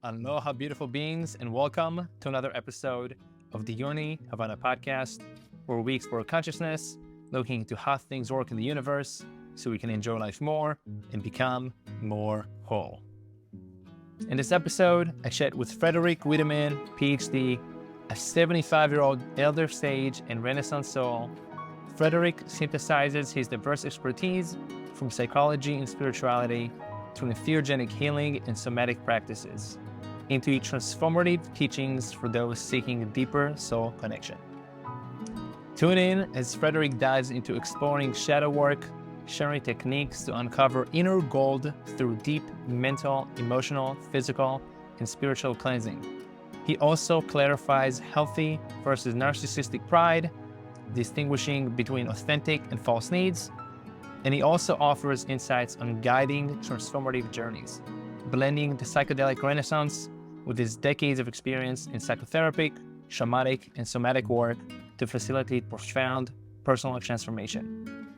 Aloha, beautiful beings, and welcome to another episode of the Yoni Havana podcast, where we explore consciousness, looking into how things work in the universe so we can enjoy life more and become more whole. In this episode, I chat with Frederic Wiedemann, PhD, a 75-year-old elder sage and Renaissance soul. Frederic synthesizes his diverse expertise from psychology and spirituality to entheogenic healing and somatic practices into transformative teachings for those seeking deeper soul connection. Tune in as Frederic dives into exploring shadow work, sharing techniques to uncover inner gold through deep mental, emotional, physical, and spiritual cleansing. He also clarifies healthy versus narcissistic pride, distinguishing between authentic and false needs, and he also offers insights on guiding transformative journeys, blending the psychedelic renaissance with his decades of experience in psychotherapy, shamanic, and somatic work to facilitate profound personal transformation.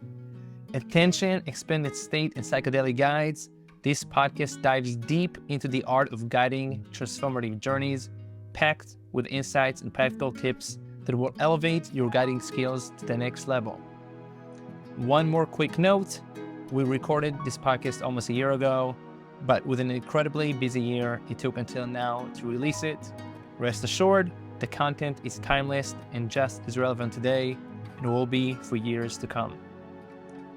Attention, expanded state, and psychedelic guides, this podcast dives deep into the art of guiding transformative journeys, packed with insights and practical tips that will elevate your guiding skills to the next level. One more quick note, we recorded this podcast almost a year ago, but with an incredibly busy year, it took until now to release it. Rest assured, the content is timeless and just as relevant today, and will be for years to come.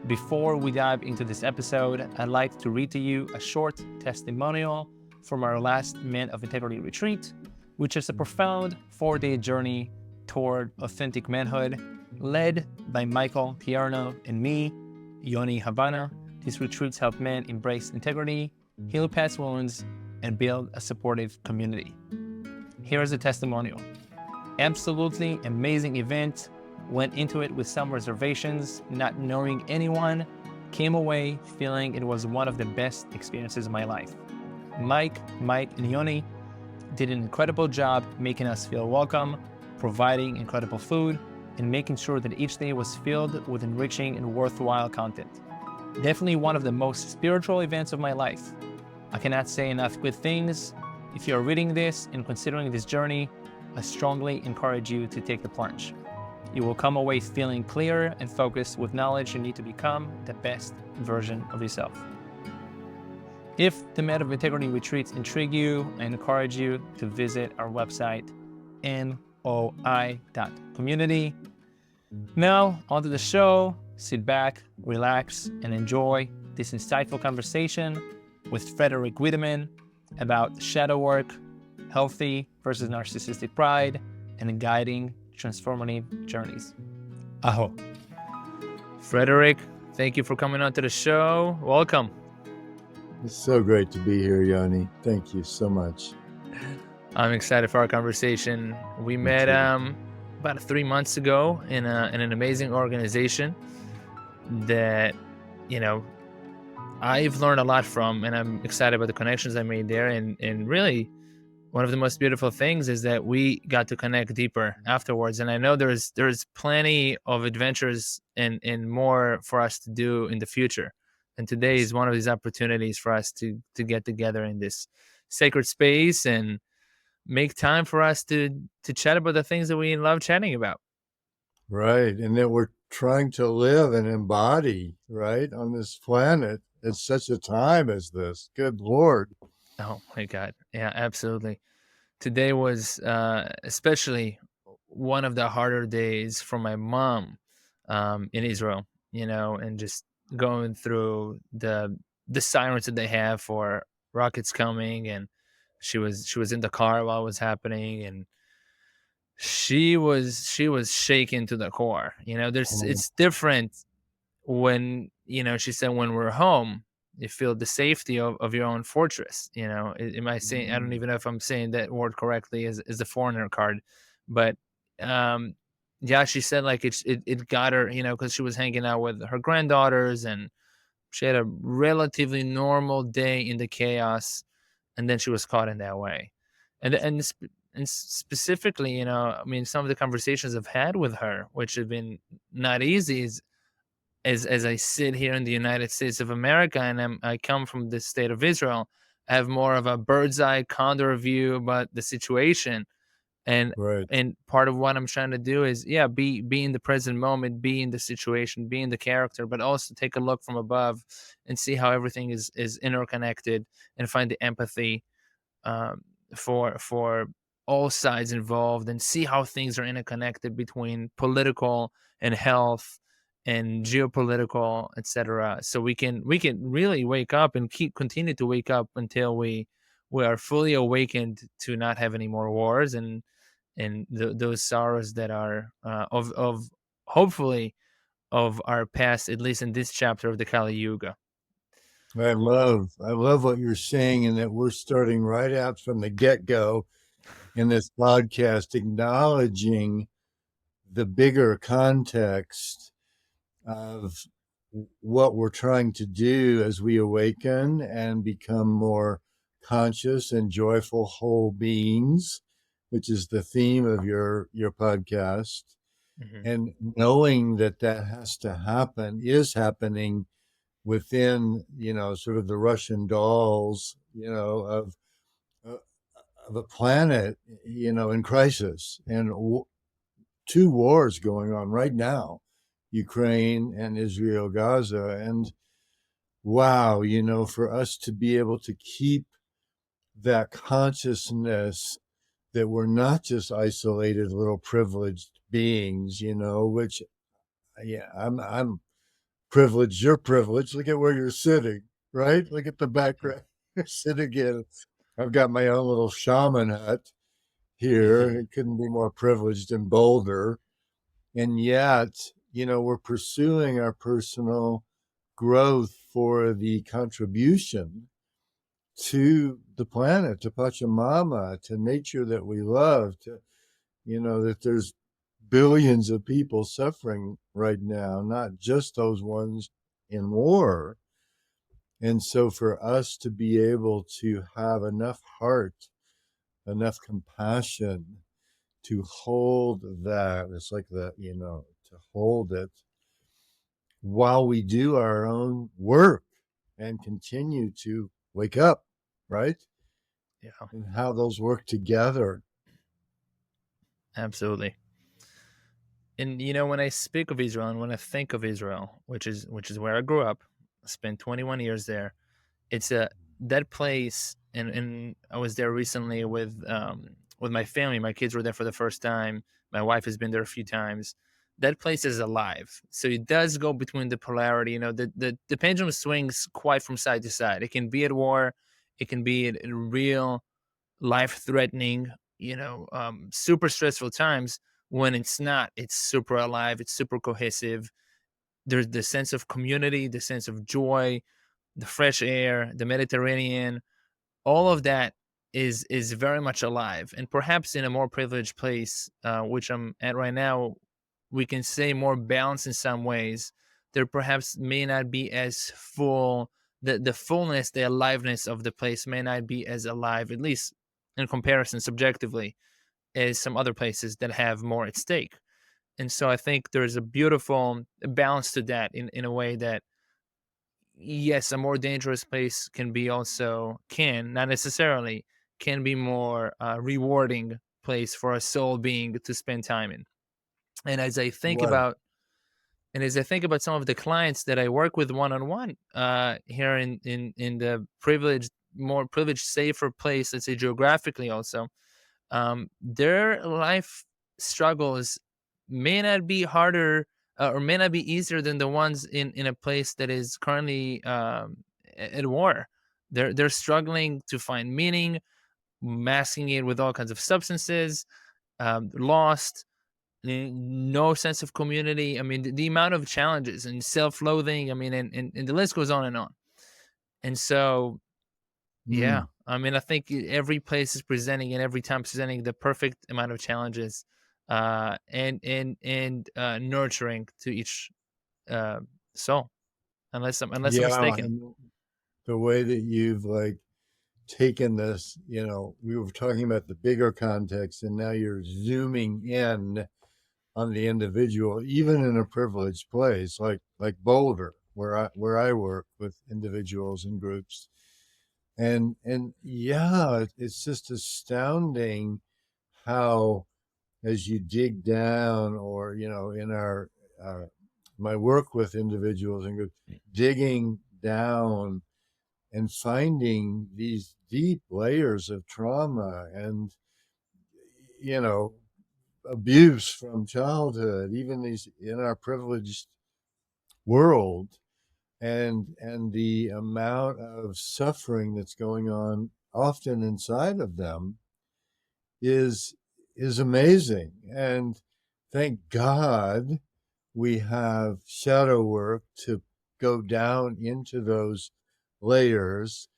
Before we dive into this episode, I'd like to read to you a short testimonial from our last Men of Integrity retreat, which is a profound 4-day journey toward authentic manhood, led by Michael Pierno and me, Yoni Havana. These retreats help men embrace integrity, heal past wounds, and build a supportive community. Here's the testimonial. Absolutely amazing event. Went into it with some reservations, not knowing anyone. Came away feeling it was one of the best experiences of my life. Mike, and Yoni did an incredible job making us feel welcome, providing incredible food, and making sure that each day was filled with enriching and worthwhile content. Definitely one of the most spiritual events of my life. I cannot say enough good things. If you're reading this and considering this journey, I strongly encourage you to take the plunge. You will come away feeling clear and focused with knowledge you need to become the best version of yourself. If the Men of Integrity retreats intrigue you, I encourage you to visit our website, noi.community. Now, onto the show. Sit back, relax, and enjoy this insightful conversation with Frederic Wiedemann about shadow work, healthy versus narcissistic pride, and guiding transformative journeys. Aho. Frederic, thank you for coming on to the show. Welcome. It's so great to be here, Yoni. Thank you so much. I'm excited for our conversation. We met about 3 months ago in an amazing organization that, I've learned a lot from, and I'm excited about the connections I made there. And really, one of the most beautiful things is that we got to connect deeper afterwards. And I know there's plenty of adventures and more for us to do in the future. And today is one of these opportunities for us to get together in this sacred space and make time for us to chat about the things that we love chatting about. Right. And that we're trying to live and embody, right, on this planet at such a time as this. Good Lord. Oh, my God. Yeah, absolutely. Today was especially one of the harder days for my mom in Israel, and just going through the sirens that they have for rockets coming, and she was in the car while it was happening, and she was shaken to the core. It's different when, she said, when we're home, you feel the safety of your own fortress. Am I saying, I don't even know if I'm saying that word correctly as the foreigner card, but yeah, she said like it got her, because she was hanging out with her granddaughters and she had a relatively normal day in the chaos, and then she was caught in that way. And specifically, some of the conversations I've had with her, which have been not easy, is as I sit here in the United States of America, and I come from the state of Israel, have more of a bird's eye condor view about the situation. and Right. and part of what I'm trying to do is, yeah, be in the present moment, be in the situation, be in the character, but also take a look from above and see how everything is interconnected, and find the empathy, um, for all sides involved, and see how things are interconnected between political and health and geopolitical, etc. So we can really wake up and continue to wake up until we are fully awakened to not have any more wars, and those sorrows that are of hopefully of our past, at least in this chapter of the Kali Yuga. I love what you're saying, and that we're starting right out from the get-go in this podcast, acknowledging the bigger context of what we're trying to do as we awaken and become more conscious and joyful whole beings, which is the theme of your podcast. Hmm. And knowing that that has to happen, is happening within, sort of the Russian dolls, uh, of a planet, in crisis, and two wars going on right now, Ukraine and Israel, Gaza. And wow, for us to be able to keep that consciousness that we're not just isolated little privileged beings, which, yeah, I'm privileged, you're privileged. Look at where you're sitting, right? Look at the background. You're sitting in. I've got my own little shaman hut here. Hmm. It couldn't be more privileged in Boulder. And yet, we're pursuing our personal growth for the contribution to the planet, to Pachamama, to nature that we love, to, that there's billions of people suffering right now, not just those ones in war. And so for us to be able to have enough heart, enough compassion to hold that, it's like that, to hold it while we do our own work and continue to wake up, right? Yeah, And how those work together. absolutely. And when I speak of Israel and when I think of Israel, which is where I grew up, I spent 21 years there. It's a that place, and I was there recently with my family. My kids were there for the first time. My wife has been there a few times. That place is alive. So it does go between the polarity. The pendulum swings quite from side to side. It can be at war, it can be at real life threatening, super stressful times. When it's not, it's super alive, it's super cohesive. There's the sense of community, the sense of joy, the fresh air, the Mediterranean, all of that is very much alive. And perhaps in a more privileged place, which I'm at right now, we can say more balanced in some ways. There perhaps may not be as full. The fullness, the aliveness of the place may not be as alive, at least in comparison subjectively, as some other places that have more at stake. And so I think there's a beautiful balance to that, in a way that, yes, a more dangerous place can be also, can not necessarily, can be more rewarding place for a soul being to spend time in. And as I think Right. about and as I think about some of the clients that I work with one on one, here in the more privileged, safer place, let's say geographically, also, their life struggles may not be harder, or may not be easier than the ones in a place that is currently at war. They're struggling to find meaning, masking it with all kinds of substances, lost, no sense of community. I mean, the amount of challenges and self-loathing. I mean, and the list goes on and on. And so, yeah, Mm. I mean, I think every place is presenting, and every time presenting the perfect amount of challenges, and nurturing to each uh, soul, unless I'm Yeah. mistaken. And the way that you've like taken this, we were talking about the bigger context, and now you're zooming in on the individual, even in a privileged place like Boulder, where I work with individuals and groups. And yeah, it's just astounding how, as you dig down, or in our my work with individuals and groups, digging down and finding these deep layers of trauma and you know abuse from childhood, even these in our privileged world, and the amount of suffering that's going on often inside of them is is amazing. And thank God we have shadow work to go down into those layers.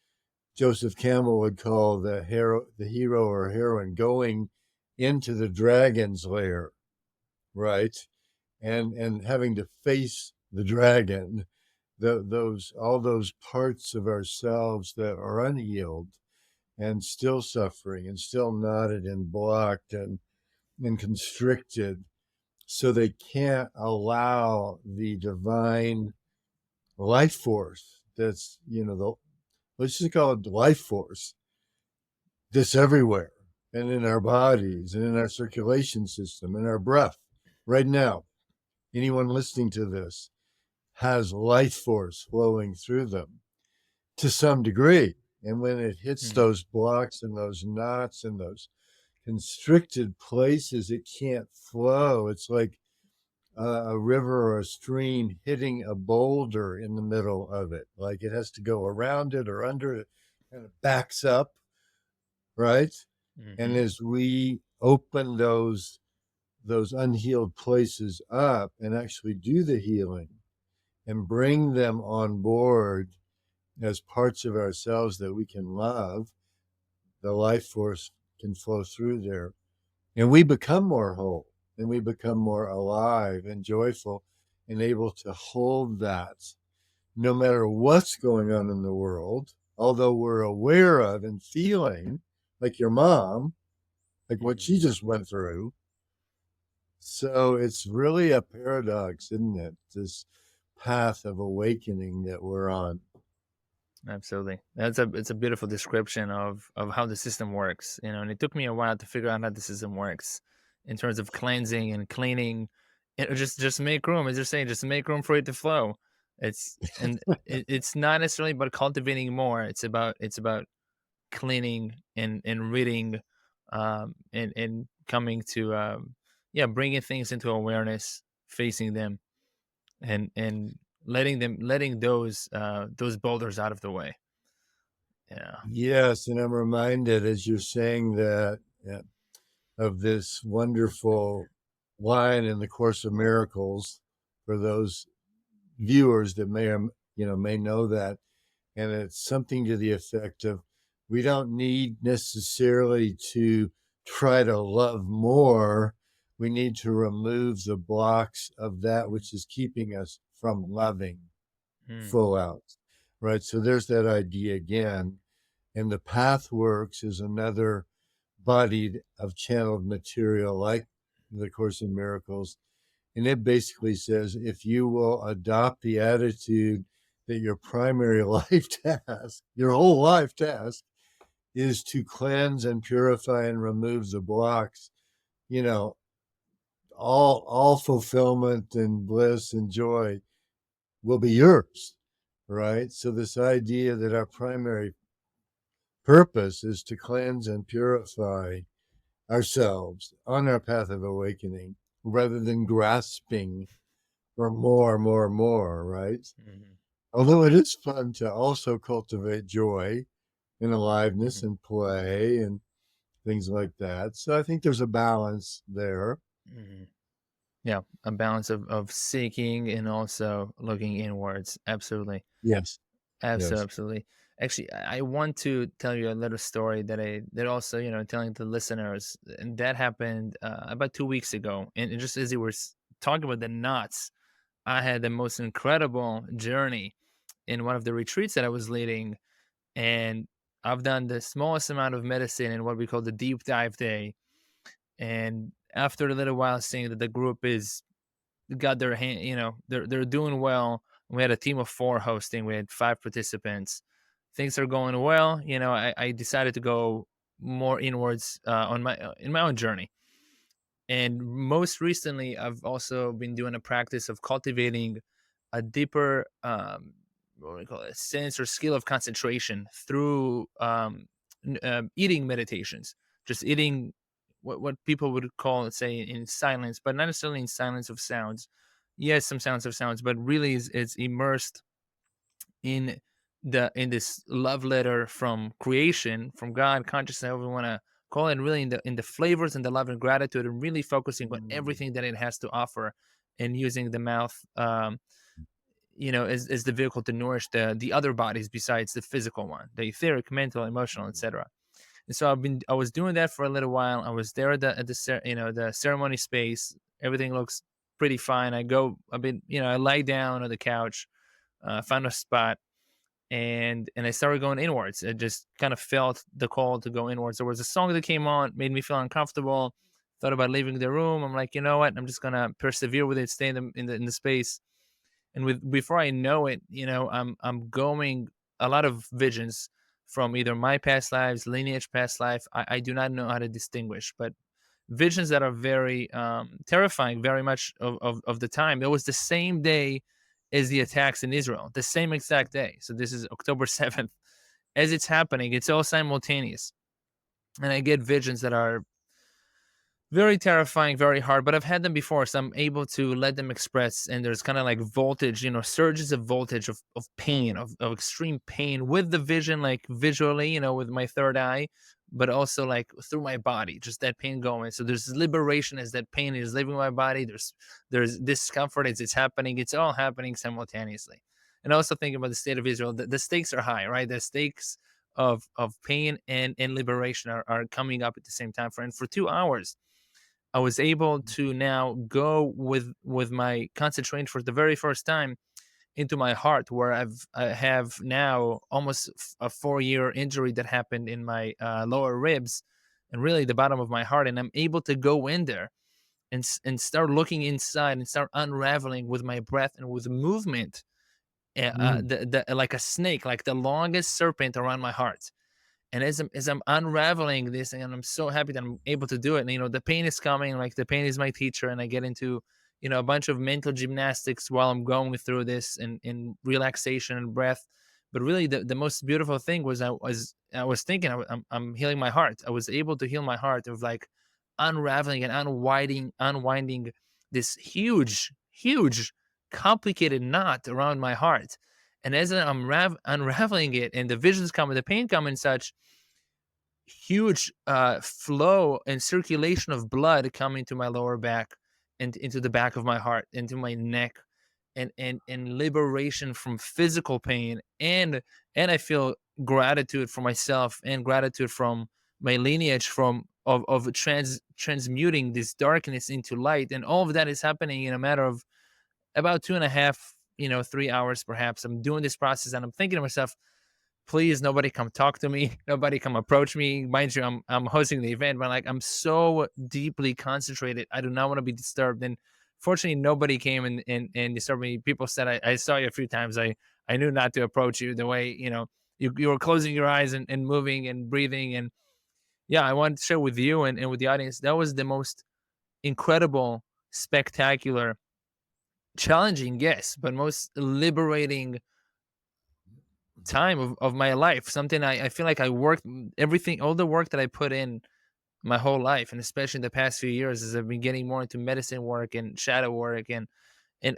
Joseph Campbell would call the hero or heroine going into the dragon's lair, right? And having to face the dragon, those all those parts of ourselves that are unhealed and still suffering and still knotted and blocked and constricted, so they can't allow the divine life force that's let's just call it life force that's everywhere and in our bodies and in our circulation system and our breath right now. Anyone listening to this has life force flowing through them to some degree. And when it hits Mm. those blocks and those knots and those constricted places, it can't flow. It's like a river or a stream hitting a boulder in the middle of it. Like it has to go around it or under it, and it backs up, right? And Mm-hmm. as we open those unhealed places up and actually do the healing and bring them on board as parts of ourselves that we can love, the life force can flow through there. And we become more whole and we become more alive and joyful and able to hold that no matter what's going on in the world, although we're aware of and feeling like your mom, like what she just went through. So it's really a paradox, isn't it? This path of awakening that we're on. Absolutely. It's a beautiful description of how the system works, and it took me a while to figure out how the system works in terms of cleansing and cleaning. Just make room, as you're saying, just make room for it to flow. It's not necessarily about cultivating more. It's about cleaning and reading, and coming to, yeah, bringing things into awareness, facing them, and letting those boulders out of the way. Yeah. Yes, and I'm reminded as you're saying that, of this wonderful line in the Course of Miracles for those viewers that may know that, and it's something to the effect of, we don't need necessarily to try to love more. We need to remove the blocks of that which is keeping us from loving Mm. full out, right? So there's that idea again. And the path works is another body of channeled material like the Course in Miracles. And it basically says, if you will adopt the attitude that your primary life task, your whole life task, is to cleanse and purify and remove the blocks, you know, all fulfillment and bliss and joy will be yours, right? So this idea that our primary purpose is to cleanse and purify ourselves on our path of awakening rather than grasping for more, right? Mhm. Although it is fun to also cultivate joy and aliveness Mhm. and play and things like that. So I think there's a balance there. Mhm. Yeah, a balance of seeking and also looking inwards. Absolutely. Yes. Absolutely, Yes. absolutely. Actually, I want to tell you a little story that also, telling the listeners, and that happened about 2 weeks ago. And just as you were talking about the knots, I had the most incredible journey in one of the retreats that I was leading, and I've done the smallest amount of medicine in what we call the deep dive day. And after a little while, seeing that the group is got their hand, they're doing well. We had a team of 4 hosting. We had 5 participants. things are going well, I decided to go more inwards on my in my own journey. And most recently, I've also been doing a practice of cultivating a deeper, what do we call it, sense or skill of concentration through eating meditations. Just eating what people would call, let's say, in silence, but not necessarily in silence of sounds. Yes, some sounds of sounds, but really it's immersed in in this love letter from creation, from God, consciousness, however we want to call it, and really in the flavors and the love and gratitude, and really focusing on Mm. everything that it has to offer, and using the mouth, as the vehicle to nourish the other bodies besides the physical one, the etheric, mental, emotional, etc. And so I was doing that for a little while. I was there the ceremony space. Everything looks pretty fine. I lie down on the couch, found a spot, and I started going inwards. I just kind of felt the call to go inwards. There was a song that came on, made me feel uncomfortable. Thought about leaving the room. I'm like, you know what? I'm just gonna persevere with it, stay in the space. And with before I know it, I'm going a lot of visions from either my past lives, lineage past life. I do not know how to distinguish, but visions that are very terrifying, very much of the time. It was the same day as the attacks in Israel, the same exact day. So this is October 7th. As it's happening, it's all simultaneous. And I get visions that are very terrifying, very hard, but I've had them before, so I'm able to let them express. And there's kind of like voltage, surges of voltage of pain, of extreme pain with the vision, like visually, with my third eye, but also like through my body, just that pain going. So there's liberation as that pain is leaving my body. There's discomfort as it's happening. It's all happening simultaneously. And also thinking about the state of Israel, the stakes are high, right? The stakes of pain and liberation are coming up at the same time. For 2 hours I was able to now go with my concentration for the very first time into my heart, where I have now almost a 4-year injury that happened in my lower ribs, and really the bottom of my heart, and I'm able to go in there and start looking inside and start unraveling with my breath and with movement, Mm. like a snake, like the longest serpent around my heart. And as I'm unraveling this, and I'm so happy that I'm able to do it. And, the pain is coming, like the pain is my teacher, and I get into, a bunch of mental gymnastics while I'm going through this, and relaxation and breath. But really, the most beautiful thing was I was thinking I'm healing my heart. I was able to heal my heart of like unraveling and unwinding this huge, huge, complicated knot around my heart. And as I'm unraveling it, and the visions come and the pain come and such, huge flow and circulation of blood coming to my lower back and into the back of my heart, into my neck, and liberation from physical pain, and I feel gratitude for myself and gratitude from my lineage, from of transmuting this darkness into light. And all of that is happening in a matter of about 2.5, 3 hours perhaps. I'm doing this process and I'm thinking to myself, please, nobody come talk to me. Nobody come approach me. Mind you, I'm hosting the event, but like I'm so deeply concentrated. I do not want to be disturbed. And fortunately, nobody came and disturbed me. People said I saw you a few times. I knew not to approach you the way, you were closing your eyes and moving and breathing. And yeah, I wanted to share with you and with the audience. That was the most incredible, spectacular, challenging, yes, but most liberating time of my life. Something I feel like I worked everything, all the work that I put in my whole life, and especially in the past few years as I've been getting more into medicine work and shadow work and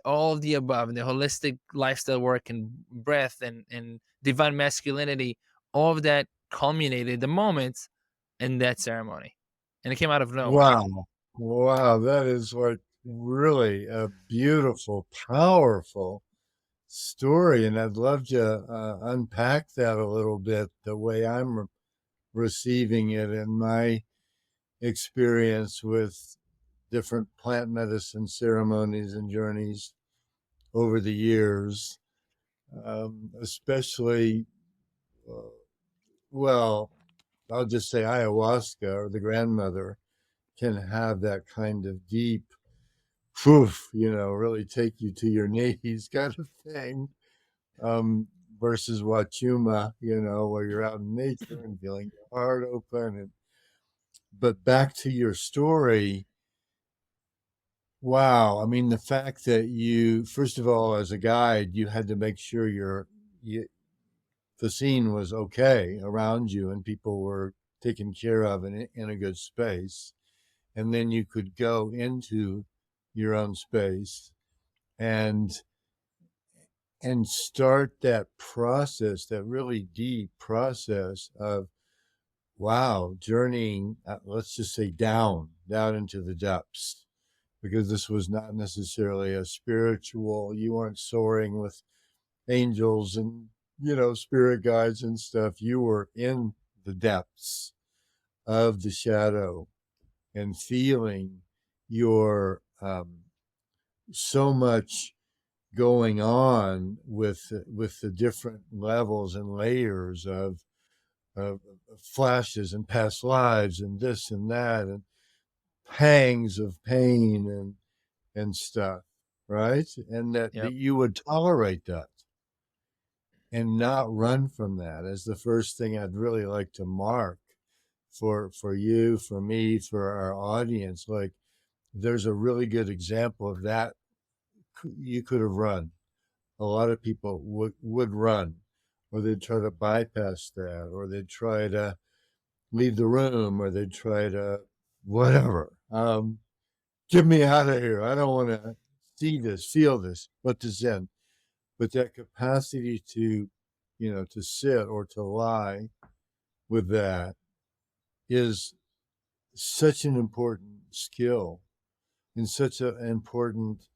all of the above, and the holistic lifestyle work and breath and divine masculinity, all of that culminated the moment in that ceremony. And it came out of nowhere. Wow. Wow. That is what really a beautiful, powerful story. And I'd love to unpack that a little bit the way I'm receiving it in my experience with different plant medicine ceremonies and journeys over the years, especially, uh, well, I'll just say ayahuasca or the grandmother can have that kind of deep, poof, really take you to your knees kind of thing. versus Wachuma, where you're out in nature and feeling your heart open. But back to your story, wow. I mean, the fact that you, first of all, as a guide, you had to make sure the scene was okay around you and people were taken care of in a good space. And then you could go into your own space and start that process, that really deep process of, wow, journeying, let's just say down into the depths, because this was not necessarily a spiritual, you weren't soaring with angels and, spirit guides and stuff. You were in the depths of the shadow and feeling your so much going on with the different levels and layers of flashes and past lives and this and that and pangs of pain and stuff, right? And that Yep. you would tolerate that and not run from that as the first thing I'd really like to mark for you, for me, for our audience. Like, there's a really good example of that. You could have run. A lot of people would run, or they'd try to bypass that, or they'd try to leave the room, or they'd try to whatever. Get me out of here. I don't want to see this, feel this, let this in. But that capacity to, to sit or to lie with that is such an important skill and such an important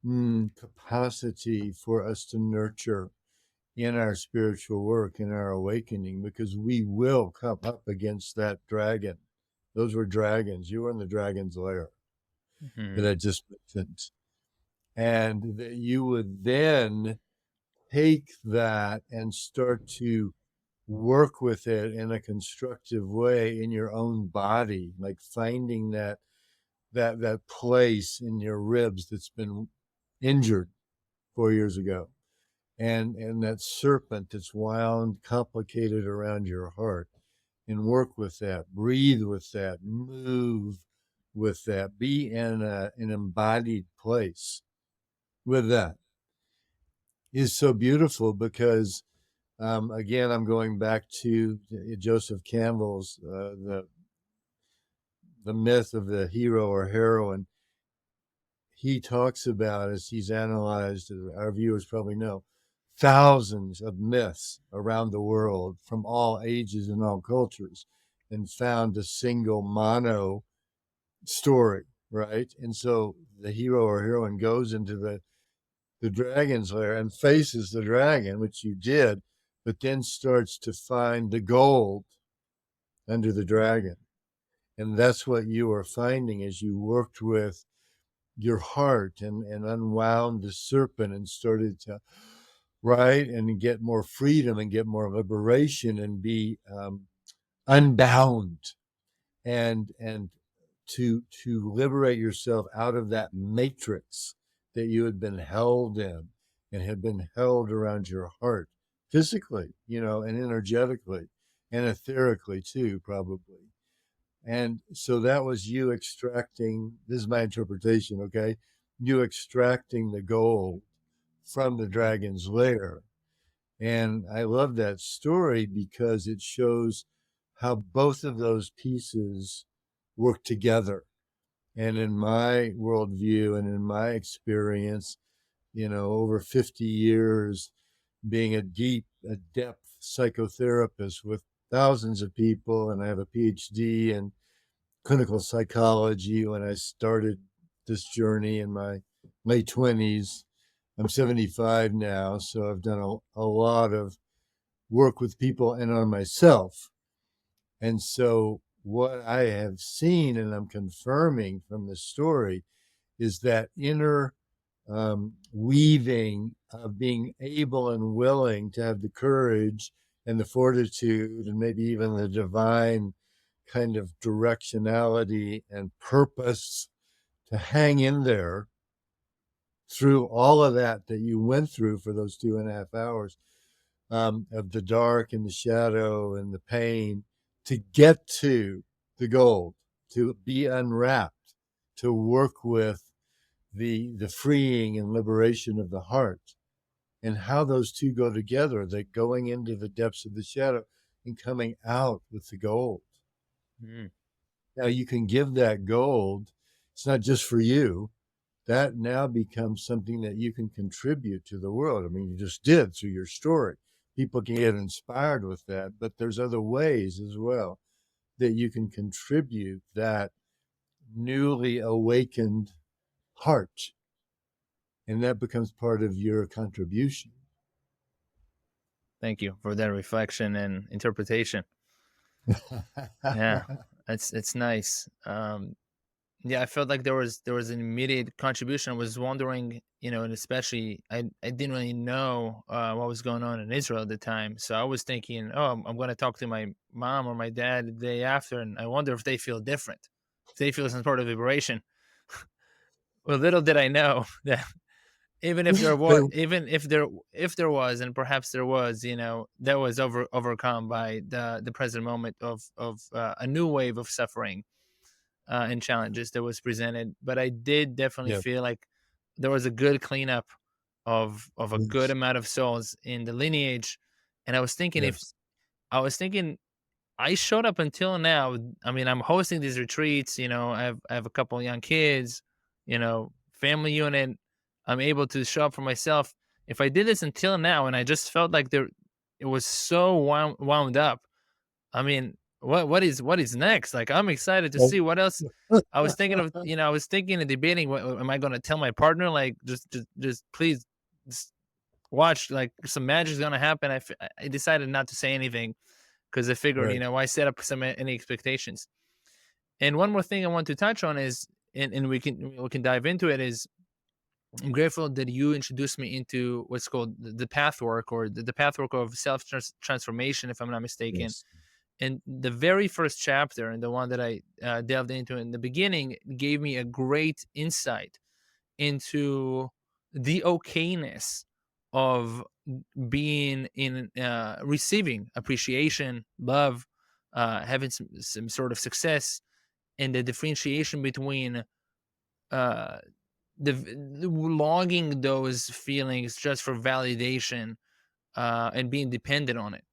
capacity for us to nurture in our spiritual work, in our awakening, because we will come up against that dragon. Those were dragons. You were in the dragon's lair that I just mentioned. And that you would then take that and start to work with it in a constructive way in your own body, like finding that place in your ribs that's been injured 4 years ago, and that serpent that's wound complicated around your heart, and work with that, breathe with that, move with that, be in an embodied place with that is so beautiful because again, I'm going back to Joseph Campbell's the myth of the hero or heroine. He talks about, as he's analyzed, our viewers probably know, thousands of myths around the world from all ages and all cultures, and found a single mono story, right? And so the hero or heroine goes into the dragon's lair and faces the dragon, which you did, but then starts to find the gold under the dragon. And that's what you were finding as you worked with your heart and unwound the serpent and started to, right, and get more freedom and get more liberation and be unbound and to liberate yourself out of that matrix that you had been held in and had been held around your heart physically, and energetically and etherically too, probably. And so that was you extracting, this is my interpretation, okay? You extracting the gold from the dragon's lair. And I love that story because it shows how both of those pieces work together. And in my worldview and in my experience, over 50 years being a depth psychotherapist with thousands of people, and I have a PhD in clinical psychology when I started this journey in my late 20s. I'm 75 now, so I've done a lot of work with people and on myself. And so what I have seen and I'm confirming from the story is that inner weaving of being able and willing to have the courage and the fortitude and maybe even the divine kind of directionality and purpose to hang in there through all of that you went through for those 2.5 hours, of the dark and the shadow and the pain to get to the gold, to be unwrapped, to work with the freeing and liberation of the heart, and how those two go together, that going into the depths of the shadow and coming out with the gold. Mm. Now you can give that gold. It's not just for you. That now becomes something that you can contribute to the world. I mean, you just did through your story. People can get inspired with that, but there's other ways as well that you can contribute that newly awakened heart, and that becomes part of your contribution. Thank you for that reflection and interpretation. Yeah, it's nice. Yeah, I felt like there was an immediate contribution. I was wondering, and especially I didn't really know what was going on in Israel at the time, so I was thinking, oh, I'm going to talk to my mom or my dad the day after, and I wonder if they feel different, if they feel some sort of vibration. Well, little did I know that even if there was, They- even if there was, and perhaps there was, that was overcome by the present moment of a new wave of suffering and challenges that was presented. But I did definitely yeah, feel like there was a good cleanup of a good yes, amount of souls in the lineage. And I was thinking, if yes, I was thinking I showed up until now. I mean, I'm hosting these retreats. I have a couple of young kids. Family unit. I'm able to show up for myself. If I did this until now, and I just felt like it was so wound up. I mean, what is next? Like, I'm excited to well, see what else. I was thinking of, I was thinking and debating. What am I going to tell my partner? Like, just please, just watch. Like, some magic's going to happen. I decided not to say anything because I figured, right, why set up any expectations. And one more thing I want to touch on is, and we can dive into it, is I'm grateful that you introduced me into what's called the path work, or the path work of self transformation, if I'm not mistaken. yes, And the very first chapter, and the one that I delved into in the beginning, gave me a great insight into the okayness of being in receiving appreciation, love, having some sort of success, and the differentiation between uh, the logging those feelings just for validation and being dependent on it.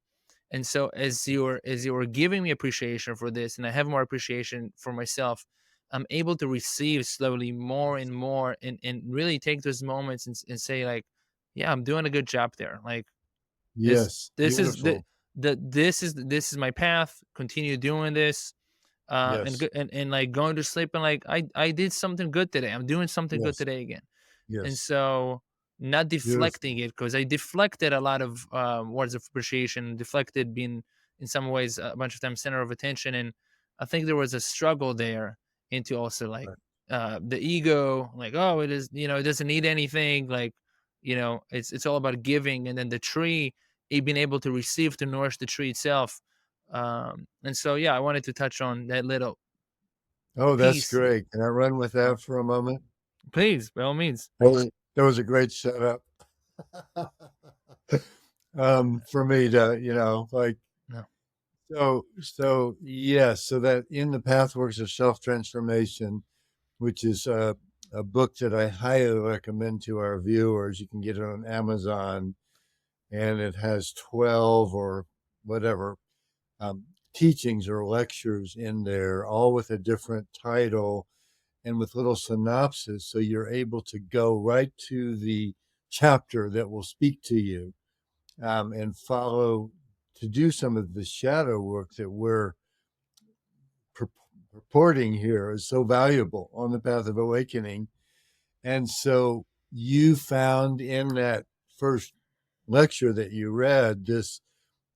And so as you're giving me appreciation for this, and I have more appreciation for myself, I'm able to receive slowly more and more, and really take those moments and say, like, yeah, I'm doing a good job there. Like, this yes, this is beautiful, this is my path. Continue doing this. And yes, good, and like going to sleep, and like, I did something good today. I'm doing something good yes, today again. And yes, so, not deflecting beautiful, it, because I deflected a lot of words of appreciation, deflected being in some ways a bunch of times center of attention. And I think there was a struggle there into also, like, right, the ego, like, oh, it is, it doesn't need anything, like, it's all about giving, and then the tree, it being able to receive to nourish the tree itself. And so, yeah, I wanted to touch on that little oh, that's piece. great. Can I run with uh, that for a moment? Please, by all means. That was a great setup. For me to, like, No. so yes, so that in the pathworks of self-transformation, which is a book that I highly recommend to our viewers. You can get it on Amazon, and it has 12 or whatever um, teachings or lectures in there, all with a different title and with little synopsis. So you're able to go right to the chapter that will speak to you, and follow to do some of the shadow work that we're purporting here is so valuable on the path of awakening. And so you found in that first lecture that you read this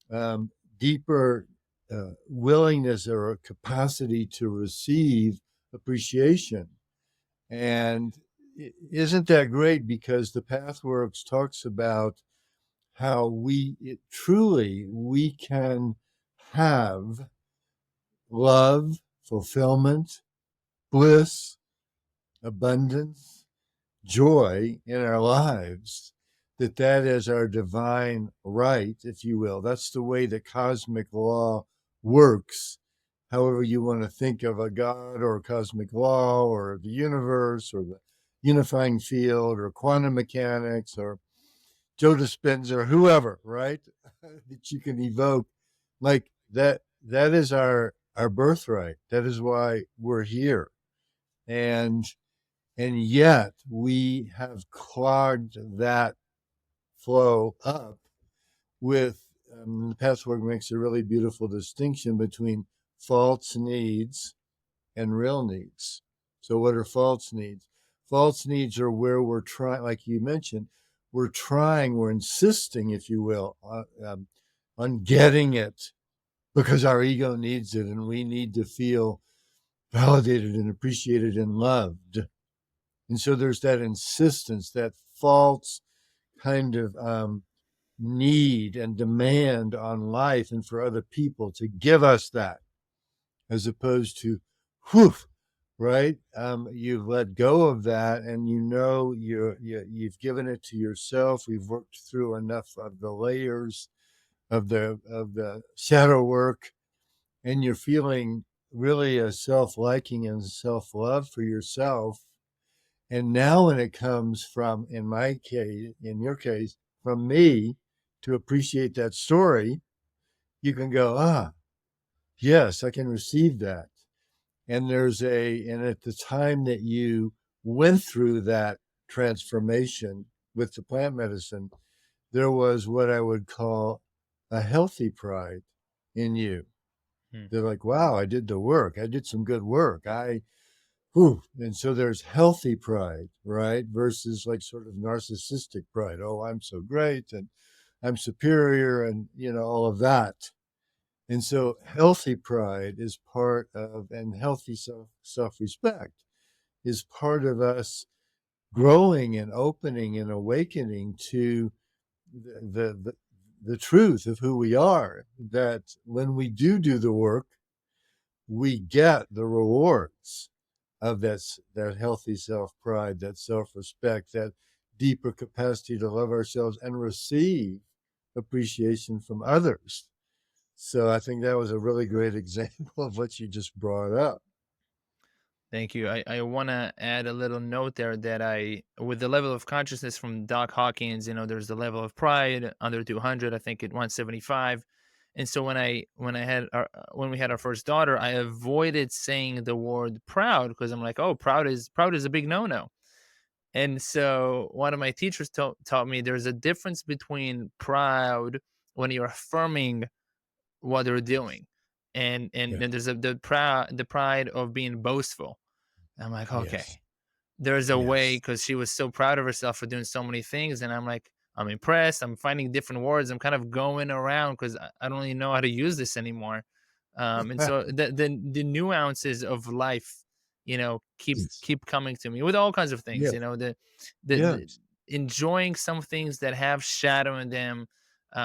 um, deeper willingness or a capacity to receive appreciation. And isn't that great? Because the Pathworks talks about how we can have love, fulfillment, bliss, abundance, joy in our lives that is our divine right, if you will. That's the way that cosmic law works. However you want to think of a God or a cosmic law or the universe or the unifying field or quantum mechanics or Joe Dispenza or whoever, right? That you can evoke, like that is our birthright. That is why we're here. And yet we have clogged that flow up with the past work makes a really beautiful distinction between false needs and real needs. So what are false needs? False needs are where we're trying, like you mentioned, we're insisting, if you will, on getting it because our ego needs it and we need to feel validated and appreciated and loved. And so there's that insistence, that false kind of need and demand on life and for other people to give us that, as opposed to, whew, right? You've let go of that, and you've given it to yourself. We've worked through enough of the layers of the shadow work, and you're feeling really a self-liking and self-love for yourself. And now when it comes from, in my case, in your case, from me to appreciate that story, you can go, yes, I can receive that. And and at the time that you went through that transformation with the plant medicine, there was what I would call a healthy pride in you. They're like, wow, I did the work. I did some good work. Whew. And so there's healthy pride, right? Versus like sort of narcissistic pride. Oh, I'm so great and I'm superior and, all of that. And so healthy pride is part of, and healthy self-respect is part of us growing and opening and awakening to the truth of who we are, that when we do the work, we get the rewards of that healthy self-pride, that self-respect, that deeper capacity to love ourselves and receive appreciation from others. So I think that was a really great example of what you just brought up. Thank you. I want to add a little note there that with the level of consciousness from Doc Hawkins, there's the level of pride under 200, I think at 175. And so when we had our first daughter, I avoided saying the word proud because I'm like, oh, proud is a big no-no. And so one of my teachers taught me there's a difference between proud when you're affirming what they're doing, and Yeah. then there's the pride of being boastful. I'm like, okay, Yes. there's a way, Yes. because she was so proud of herself for doing so many things. And I'm like, I'm impressed. I'm finding different words. I'm kind of going around because I don't really know how to use this anymore. And so the nuances of life, Yes. keep coming to me with all kinds of things. Yeah. The Yes. enjoying some things that have shadow in them,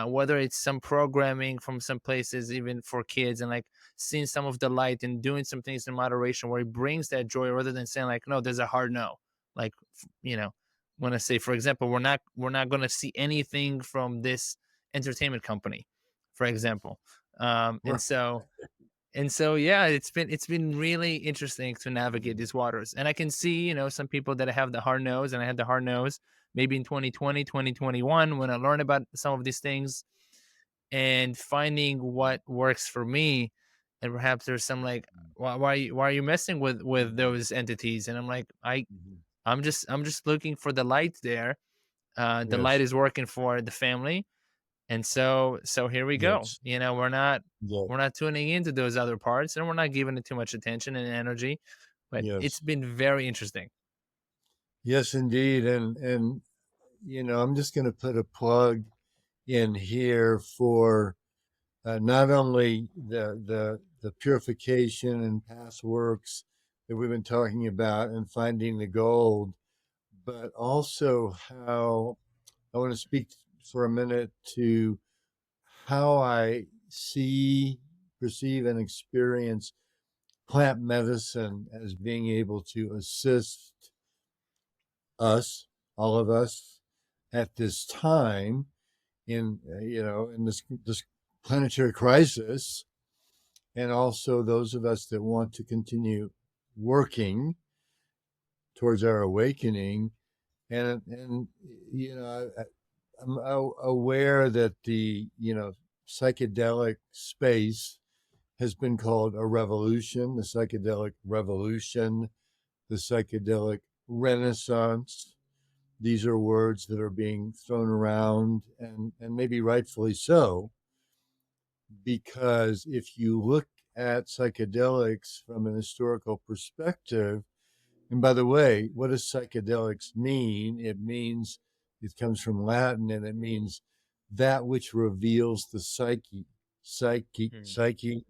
whether it's some programming from some places, even for kids, and like seeing some of the light and doing some things in moderation where it brings that joy, rather than saying like, no, there's a hard no. Like, you know, when I say, for example, we're not going to see anything from this entertainment company, for example. And Right. so yeah, it's been really interesting to navigate these waters. And I can see, some people that have the hard nose, and I had the hard nose maybe in 2020, 2021, when I learned about some of these things and finding what works for me. And perhaps there's some like, why are you messing with those entities? And I'm like, Mhm. I'm just looking for the light there. The light Yes. is working for the family. And so here we go. Yes. We're not Yeah. we're not tuning into those other parts, and we're not giving it too much attention and energy. But it's Yes. been very interesting. Yes, indeed. And I'm just going to put a plug in here for not only the purification and past works that we've been talking about and finding the gold, but also how I want to speak for a minute to how I see, perceive, and experience plant medicine as being able to assist us, all of us, at this time in in this planetary crisis, and also those of us that want to continue working towards our awakening. And I'm aware that the psychedelic space has been called a revolution, the psychedelic revolution, the psychedelic renaissance. These are words that are being thrown around, and maybe rightfully so, because if you look at psychedelics from an historical perspective, and by the way, what does psychedelics mean? It comes from Latin, and it means that which reveals the psyche. Psychedelics.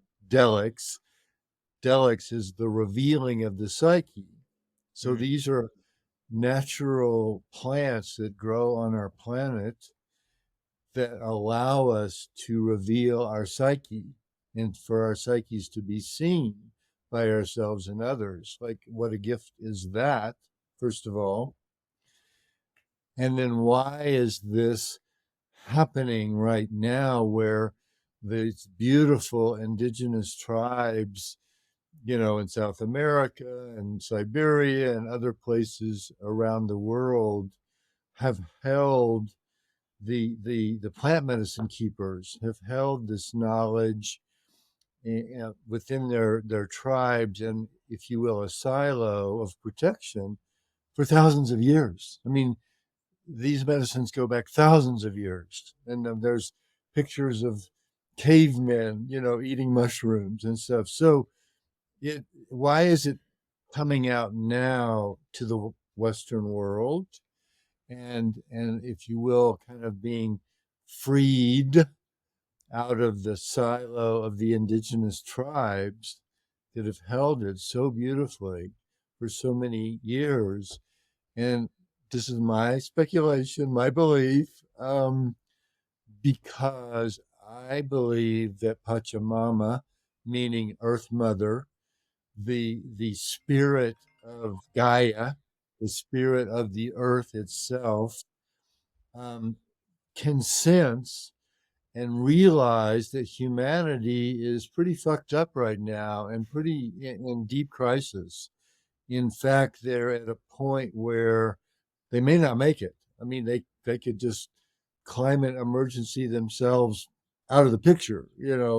Delics is the revealing of the psyche. So these are natural plants that grow on our planet that allow us to reveal our psyche and for our psyches to be seen by ourselves and others. Like, what a gift is that, first of all. And then why is this happening right now, where these beautiful indigenous tribes, in South America and Siberia and other places around the world have held the plant medicine keepers have held this knowledge within their tribes, and, if you will, a silo of protection for thousands of years. I mean, these medicines go back thousands of years, and there's pictures of cavemen, eating mushrooms and stuff. So why is it coming out now to the Western world, and if you will, kind of being freed out of the silo of the indigenous tribes that have held it so beautifully for so many years? And this is my speculation, my belief, because I believe that Pachamama, meaning Earth Mother, the spirit of Gaia, the spirit of the earth itself, can sense and realize that humanity is pretty fucked up right now and pretty in deep crisis. In fact, they're at a point where they may not make it. I mean, they could just climate emergency themselves out of the picture,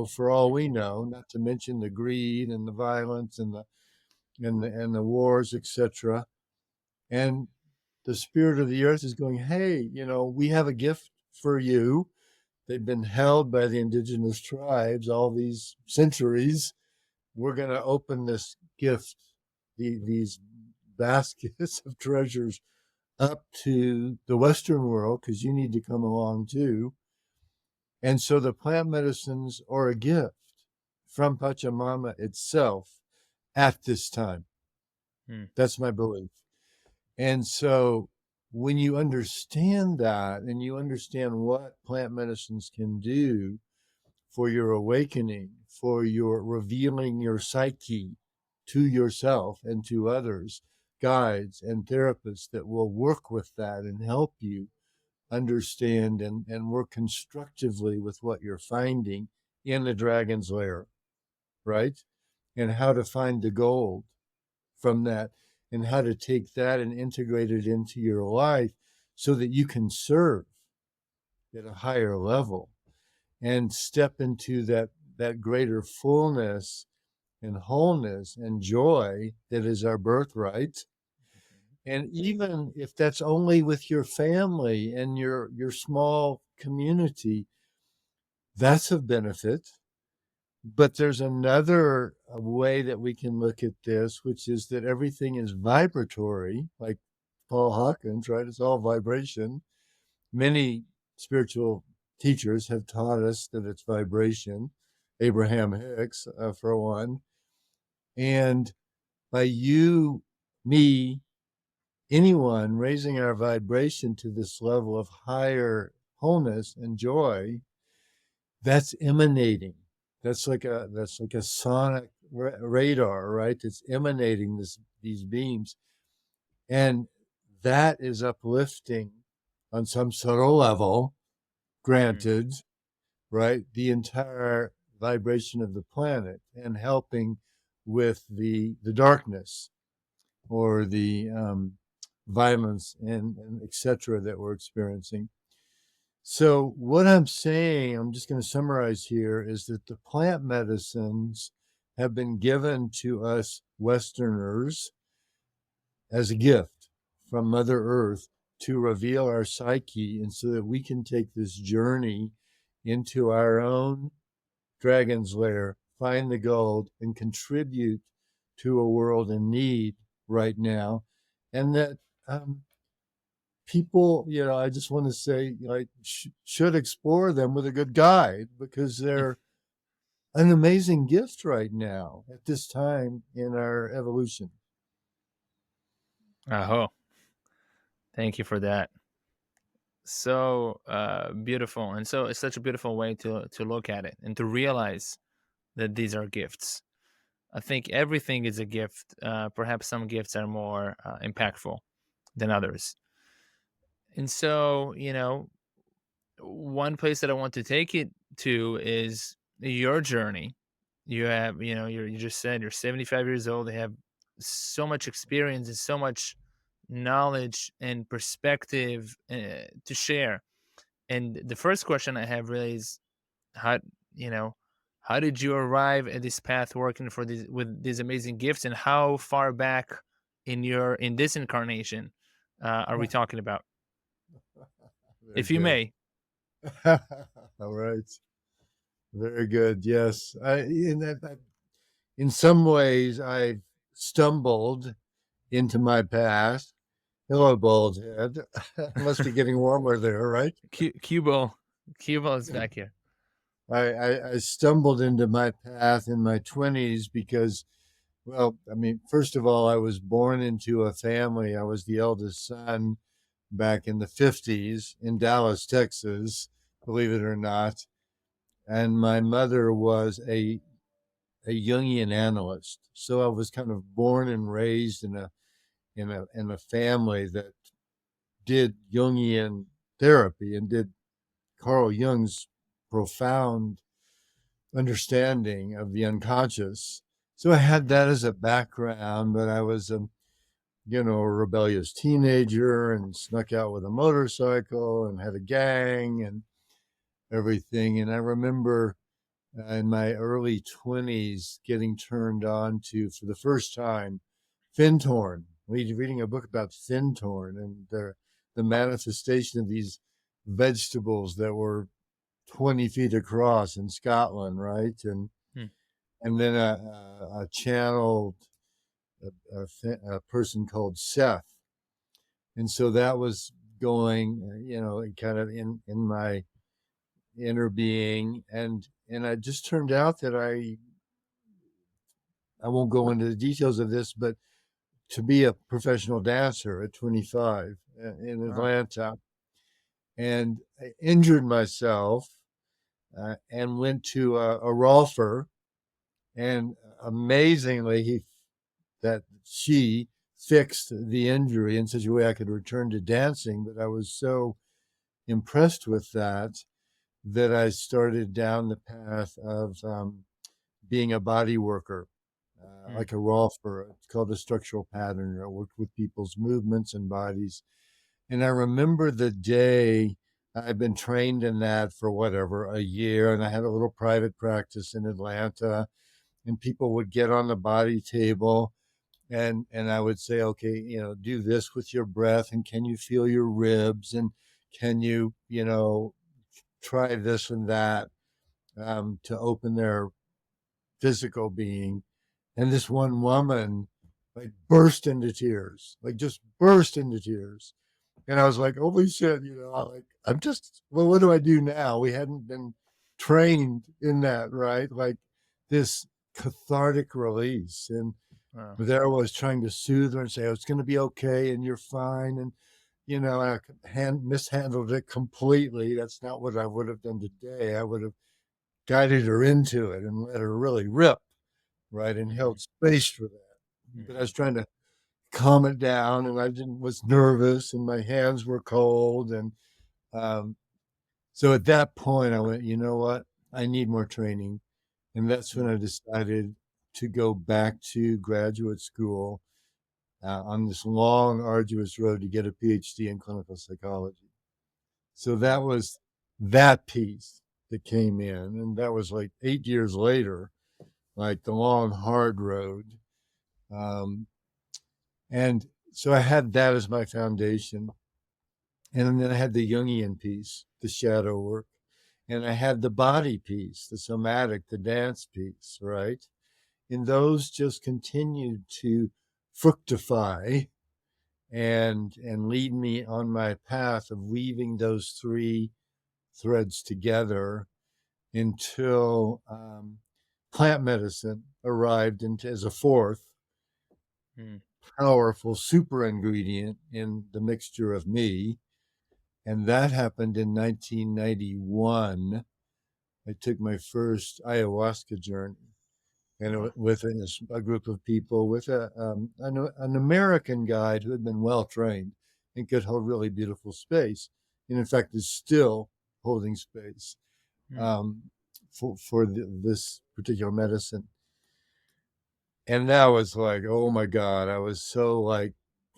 for all we know, not to mention the greed and the violence and the wars, etc. And the spirit of the earth is going, hey, we have a gift for you. They've been held by the indigenous tribes all these centuries. We're going to open this gift, these baskets of treasures, up to the Western world, because you need to come along too. And so the plant medicines are a gift from Pachamama itself at this time. That's my belief. And so when you understand that, and you understand what plant medicines can do for your awakening, for your revealing your psyche to yourself and to others, guides and therapists that will work with that and help you understand and work constructively with what you're finding in the dragon's lair, right? And how to find the gold from that, and how to take that and integrate it into your life so that you can serve at a higher level and step into that greater fullness and wholeness and joy that is our birthright. And even if that's only with your family and your small community, that's of benefit. But there's another way that we can look at this, which is that everything is vibratory, like Paul Hawkins, right? It's all vibration. Many spiritual teachers have taught us that it's vibration. Abraham Hicks, for one. And by you, me, anyone raising our vibration to this level of higher wholeness and joy, that's emanating. That's like a sonic radar, right? It's emanating these beams, and that is uplifting on some subtle level, Mm. granted, right, the entire vibration of the planet and helping with the darkness or the violence and etc. that we're experiencing. So what I'm saying, I'm just going to summarize here, is that the plant medicines have been given to us Westerners as a gift from Mother Earth to reveal our psyche, and so that we can take this journey into our own dragon's lair, find the gold, and contribute to a world in need right now. And that people, I just want to say, like, should explore them with a good guide, because they're an amazing gift right now at this time in our evolution. Oh, thank you for that. So beautiful, and so it's such a beautiful way to look at it and to realize that these are gifts. I think everything is a gift. Perhaps some gifts are more impactful than others. And so, one place that I want to take it to is your journey. You have, you just said you're 75 years old. They have so much experience and so much knowledge and perspective to share. And the first question I have really is how, you know, how did you arrive at this path working for these with these amazing gifts, and how far back in this incarnation are we talking about? Very If you good. may. All right. Very good. Yes. In some ways, I've stumbled into my past. Hello, bald head. Must be getting warmer there, right? Cubo is back here. I stumbled into my path in my 20s because, well, I mean, first of all, I was born into a family. I was the eldest son back in the 50s in Dallas, Texas, believe it or not. And my mother was a Jungian analyst. So I was kind of born and raised in a family that did Jungian therapy and did Carl Jung's profound understanding of the unconscious. So I had that as a background, but I was a rebellious teenager and snuck out with a motorcycle and had a gang and everything. And I remember in my early 20s getting turned on to, for the first time, Fintorn. Reading a book about Fintorn and the manifestation of these vegetables that were 20 feet across in Scotland, right? Hmm. And then a channeled a person called Seth. And so that was going, kind of in my inner being. And it just turned out that I won't go into the details of this, but to be a professional dancer at 25 in Wow. Atlanta, and I injured myself and went to a Rolfer, and amazingly, she fixed the injury in such a way I could return to dancing. But I was so impressed with that I started down the path of being a body worker, Hmm. like a Rolfer. It's called a structural pattern. I worked with people's movements and bodies. And I remember the day I'd been trained in that for whatever, a year, and I had a little private practice in Atlanta, and people would get on the body table and I would say, okay, do this with your breath, and can you feel your ribs, and can you, try this and that to open their physical being. And this one woman like burst into tears, like just burst into tears. And I was like, holy shit, I'm just, well, what do I do now? We hadn't been trained in that, right? Like this cathartic release. And Wow. there I was trying to soothe her and say, oh, it's going to be okay and you're fine. And, I mishandled it completely. That's not what I would have done today. I would have guided her into it and let her really rip, right? And Hmm. held space for that. But I Hmm. was trying to calm it down, and was nervous, and my hands were cold, and um, so at that point I went, you know what, I need more training, and that's when I decided to go back to graduate school on this long, arduous road to get a PhD in clinical psychology. So that was that piece that came in, and that was like 8 years later, like the long, hard road. Um, and so I had that as my foundation. And then I had the Jungian piece, the shadow work. And I had the body piece, the somatic, the dance piece, right? And those just continued to fructify and lead me on my path of weaving those three threads together until plant medicine arrived as a fourth powerful super ingredient in the mixture of me. And that happened in 1991. I took my first ayahuasca journey, and with a group of people, with an American guide who had been well trained and could hold really beautiful space, and in fact is still holding space for this particular medicine. And that was like, oh my God, I was so like,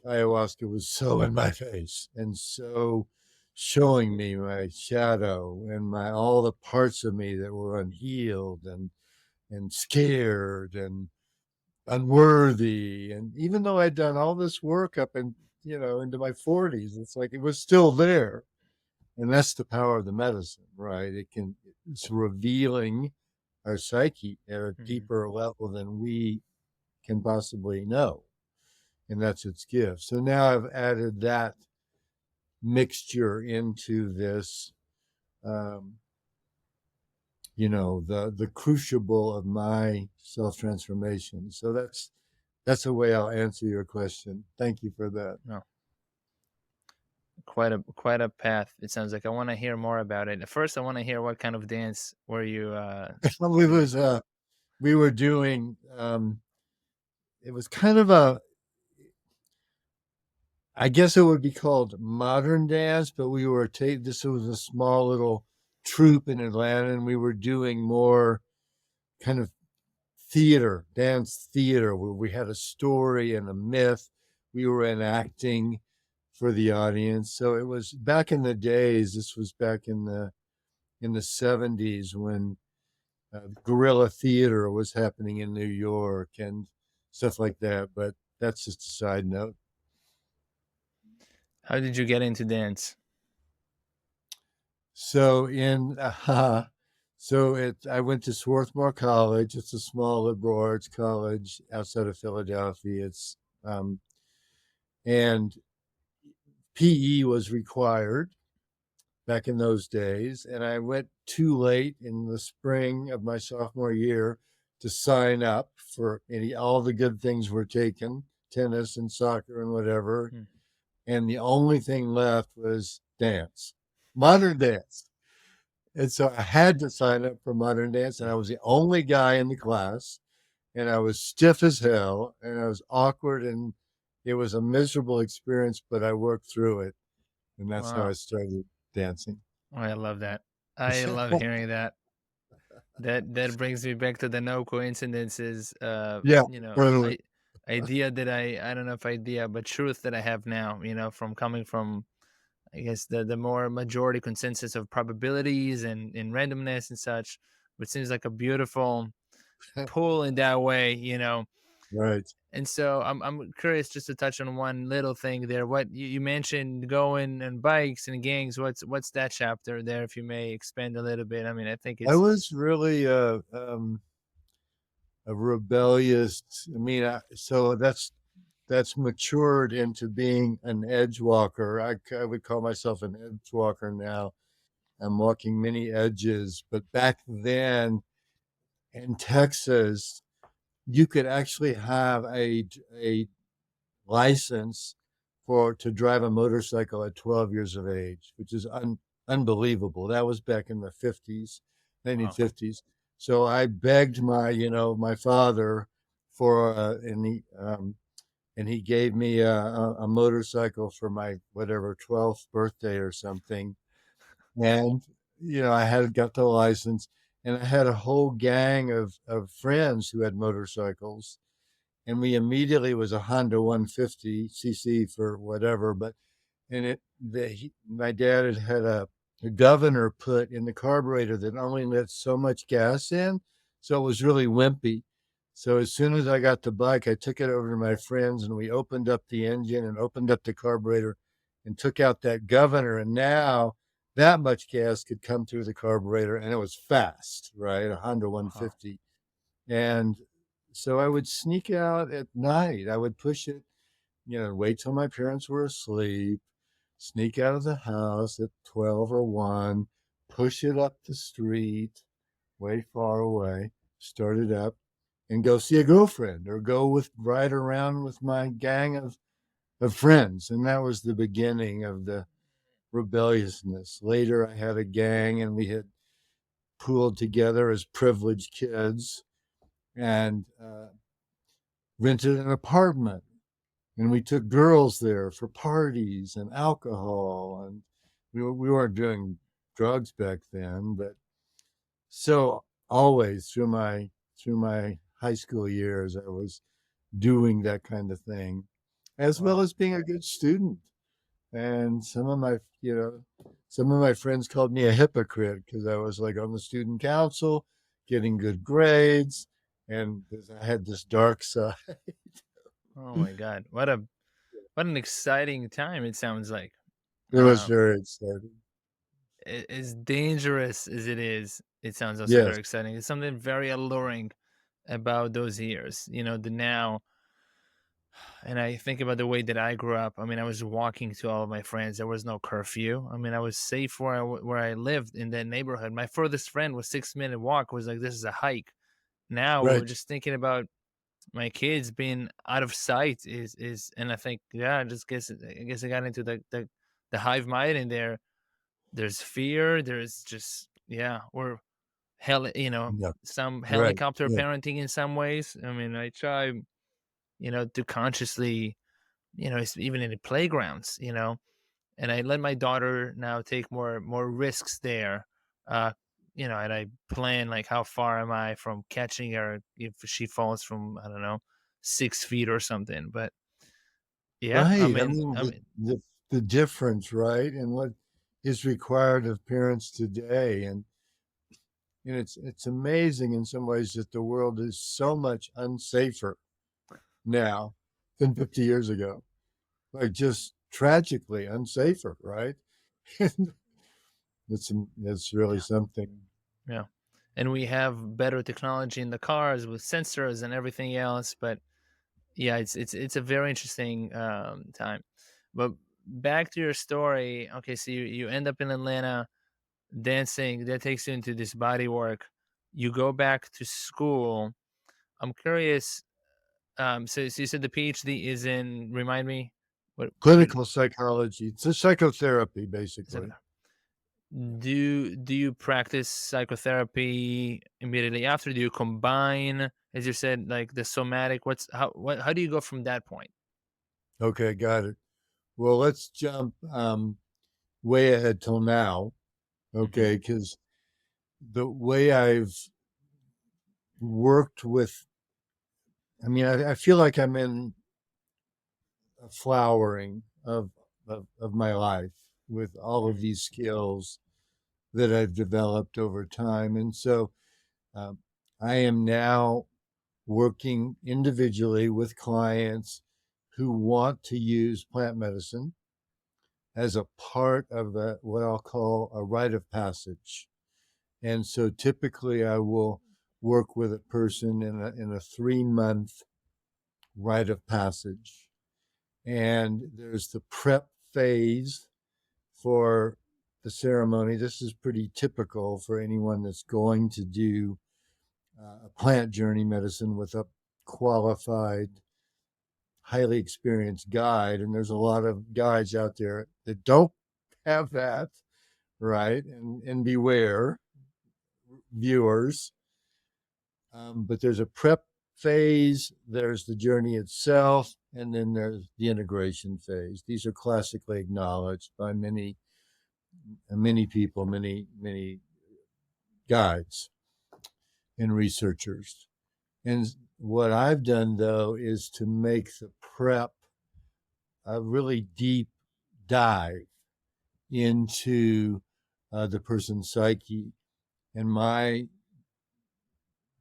ayahuasca was so in my face and so showing me my shadow and my all the parts of me that were unhealed and scared and unworthy. And even though I'd done all this work up in, into my 40s, it's like it was still there. And that's the power of the medicine, right? It's revealing our psyche at a deeper level than we can possibly know. And that's its gift. So now I've added that mixture into this, the crucible of my self-transformation. So that's the way I'll answer your question. Thank you for that. No. Quite a path. It sounds like. I want to hear more about it. First, I want to hear what kind of dance were you we were doing it was kind of I guess it would be called modern dance, but this was a small little troupe in Atlanta, and we were doing more kind of dance theater, where we had a story and a myth. We were enacting for the audience. So it was back in the days. This was back in the 70s when guerrilla theater was happening in New York and stuff like that. But that's just a side note. How did you get into dance? So I went to Swarthmore College. It's a small liberal arts college outside of Philadelphia. It's and PE was required back in those days, and I went too late in the spring of my sophomore year to sign up for all the good things were taken, tennis and soccer and whatever, and the only thing left was dance, modern dance. And so I had to sign up for modern dance, and I was the only guy in the class, and I was stiff as hell, and I was awkward, and it was a miserable experience, but I worked through it, and that's how I started dancing. Oh, I love that. I love hearing that. That brings me back to the no coincidences. Yeah, idea that I don't know if idea, but truth that I have now. From coming from, I guess the more majority consensus of probabilities and randomness and such, which seems like a beautiful pull in that way. Right. And so I'm curious just to touch on one little thing there. What you mentioned going on bikes and gangs. What's that chapter there? If you may expand a little bit. I mean, I think I was really a rebellious. I mean, so that's matured into being an edge walker. I would call myself an edge walker now. I'm walking many edges, but back then in Texas, you could actually have a license to drive a motorcycle at 12 years of age, which is unbelievable. That was back in the 50s, 1950s. Wow. So I begged my father for and he gave me a motorcycle for my whatever 12th birthday or something. And I had got the license, and I had a whole gang of friends who had motorcycles, and we immediately was a Honda 150cc for whatever, but and my dad had a governor put in the carburetor that only let so much gas in, so it was really wimpy. So as soon as I got the bike, I took it over to my friends, and we opened up the engine and opened up the carburetor and took out that governor, and now that much gas could come through the carburetor, and it was fast, right? A Honda Wow. 150. And so I would sneak out at night. I would push it, wait till my parents were asleep, sneak out of the house at 12 or 1, push it up the street, way far away, start it up, and go see a girlfriend or ride around with my gang of friends. And that was the beginning of the rebelliousness. Later, I had a gang, and we had pooled together as privileged kids and rented an apartment. And we took girls there for parties and alcohol. And we weren't doing drugs back then, but so always through my high school years, I was doing that kind of thing, as well Wow. as being a good student. And some of my friends called me a hypocrite because I was like on the student council, getting good grades, and I had this dark side. Oh my God. What an exciting time it sounds like. It was Um, very exciting. as dangerous as it is, it sounds also Yes, very exciting. It's something very alluring about those years, the now. And I think about the way that I grew up. I mean, I was walking to all of my friends. There was no curfew. I mean, I was safe where I lived in that neighborhood. My furthest friend was 6 minute walk. Was like, this is a hike. Now we're right. just thinking about my kids being out of sight and I think, yeah, I guess I got into the hive mind in there. There's fear. There's just, yeah, or Yeah, some right. helicopter Yeah. parenting in some ways. I mean, I try, to consciously, it's even in the playgrounds, and I let my daughter now take more risks there. Uh, and I plan like how far am I from catching her if she falls from, I don't know, 6 feet or something. But yeah, I Right. I mean, mean, I mean, the difference, right, and what is required of parents today, and it's amazing in some ways that the world is so much unsafer now than 50 years ago, like just tragically unsafer, right? It's really yeah, something. yeah, and we have better technology in the cars with sensors and everything else. But yeah, it's a very interesting time. But back to your story. Okay, so you end up in Atlanta dancing. That takes you into this body work. You go back to school. I'm curious. So you said the PhD is in. Remind me. What Clinical psychology. It's a psychotherapy, is it? basically. Do you practice psychotherapy immediately after? Do you combine, as you said, like the somatic? How do you go from that point? Okay, got it. Well, let's jump way ahead till now, Hmm. okay? Because the way I've worked with, I mean, I feel like I'm in a flowering of my life with all of these skills that I've developed over time. And so um, I am now working individually with clients who want to use plant medicine as a part of what I'll call a rite of passage. And so typically I will work with a person in a 3 month rite of passage. And there's the prep phase for the ceremony. This is pretty typical for anyone that's going to do a plant journey medicine with a qualified, highly experienced guide. And there's a lot of guides out there that don't have that, right? And beware, viewers. But there's a prep phase, there's the journey itself, and then there's the integration phase. These are classically acknowledged by many people, many guides and researchers. And what I've done though is to make the prep a really deep dive into the person's psyche. And my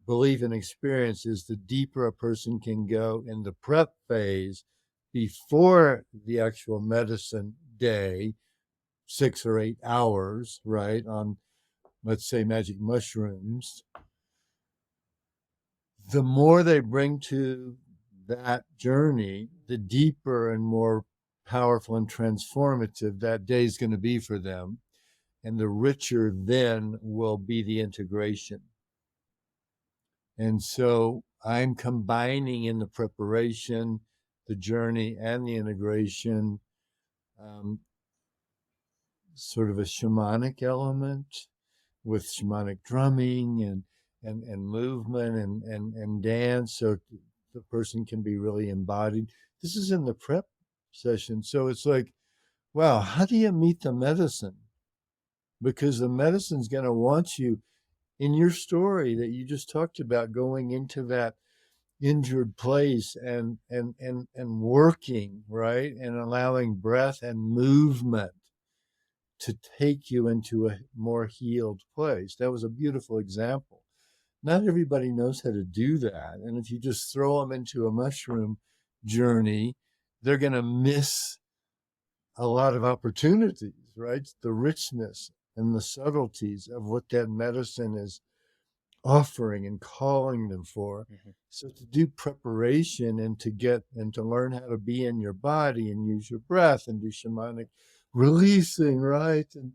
belief and experience is the deeper a person can go in the prep phase before the actual medicine day, 6 or 8 hours, right, on, let's say, magic mushrooms, the more they bring to that journey, the deeper and more powerful and transformative that day is going to be for them. And the richer then will be the integration. And so I'm combining in the preparation, the journey, and the integration, sort of a shamanic element with shamanic drumming and movement and dance, so the person can be really embodied. This is in the prep session. So it's like, wow, how do you meet the medicine? Because the medicine's going to want you in your story that you just talked about, going into that injured place and working, right, and allowing breath and movement to take you into a more healed place. That was a beautiful example. Not everybody knows how to do that, and if you just throw them into a mushroom journey, they're going to miss a lot of opportunities, right? The richness and the subtleties of what that medicine is offering and calling them for. Mm-hmm. So to do preparation and to learn how to be in your body and use your breath and do shamanic releasing, right? And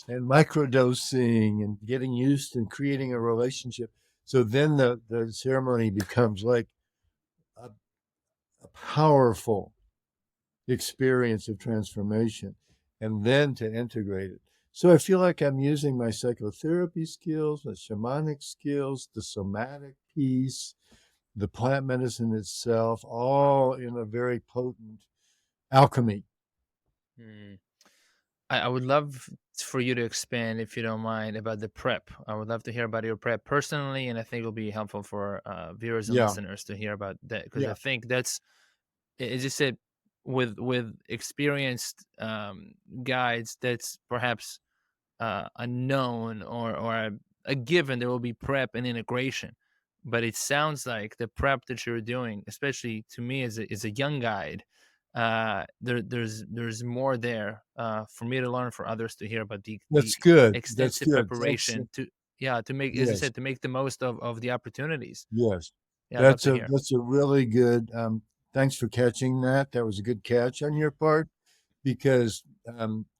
and microdosing and getting used and creating a relationship. So then the ceremony becomes like a powerful experience of transformation, and then to integrate it. So I feel like I'm using my psychotherapy skills, my shamanic skills, the somatic piece, the plant medicine itself, all in a very potent alchemy. I would love for you to expand, if you don't mind, about the prep. I would love to hear about your prep personally, and I think it'll be helpful for viewers and Yeah, listeners to hear about that, because I yeah, think that's, as you said, with experienced guides, that's perhaps a known or a given. There will be prep and integration, but it sounds like the prep that you're doing, especially to me as a young guide, there's more there for me to learn, for others to hear about the that's good. That's extensive good. That's preparation to, yeah, to make, as you yes, said, to make the most of the opportunities. yes. Yeah, I'd love to hear. That's a really good. Thanks for catching that. That was a good catch on your part, because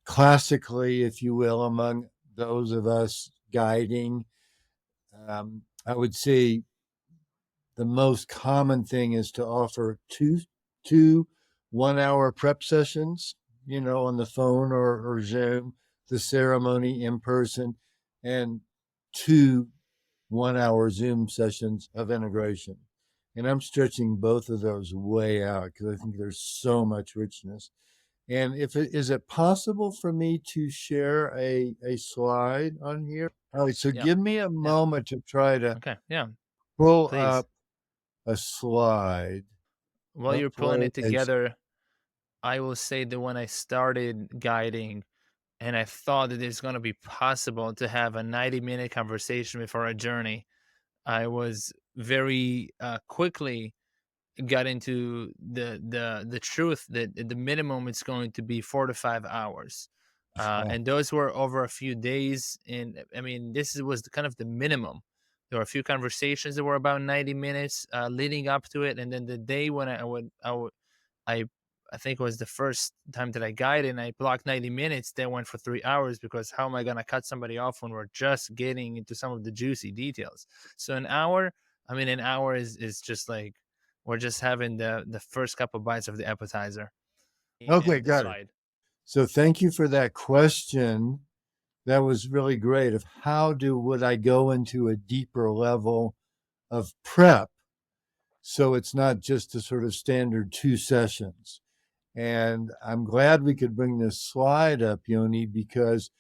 classically, if you will, among those of us guiding, I would say the most common thing is to offer two 1 hour prep sessions, on the phone or Zoom, the ceremony in person, and two 1 hour Zoom sessions of integration. And I'm stretching both of those way out because I think there's so much richness. And is it possible for me to share a slide on here? All right, so Yeah, give me a yeah, moment to try to okay, yeah, pull please. up a slide. While you're pulling Upload it as together, I will say that when I started guiding, and I thought that it's going to be possible to have a 90-minute conversation before a journey, I was very quickly got into the truth that at the minimum it's going to be 4 to 5 hours, oh, and those were over a few days. And I mean, was kind of the minimum. There were a few conversations that were about 90 minutes leading up to it, and then the day when I I think it was the first time that I guided and I blocked 90 minutes. That went for 3 hours, because how am I going to cut somebody off when we're just getting into some of the juicy details? So an hour, I mean, an hour is just like we're just having the first couple bites of the appetizer okay, and the got it. slide. So thank you for that question. that was really great of would I go into a deeper level of prep so it's not just a sort of standard 2 sessions. And I'm glad we could bring this slide up, Yoni, because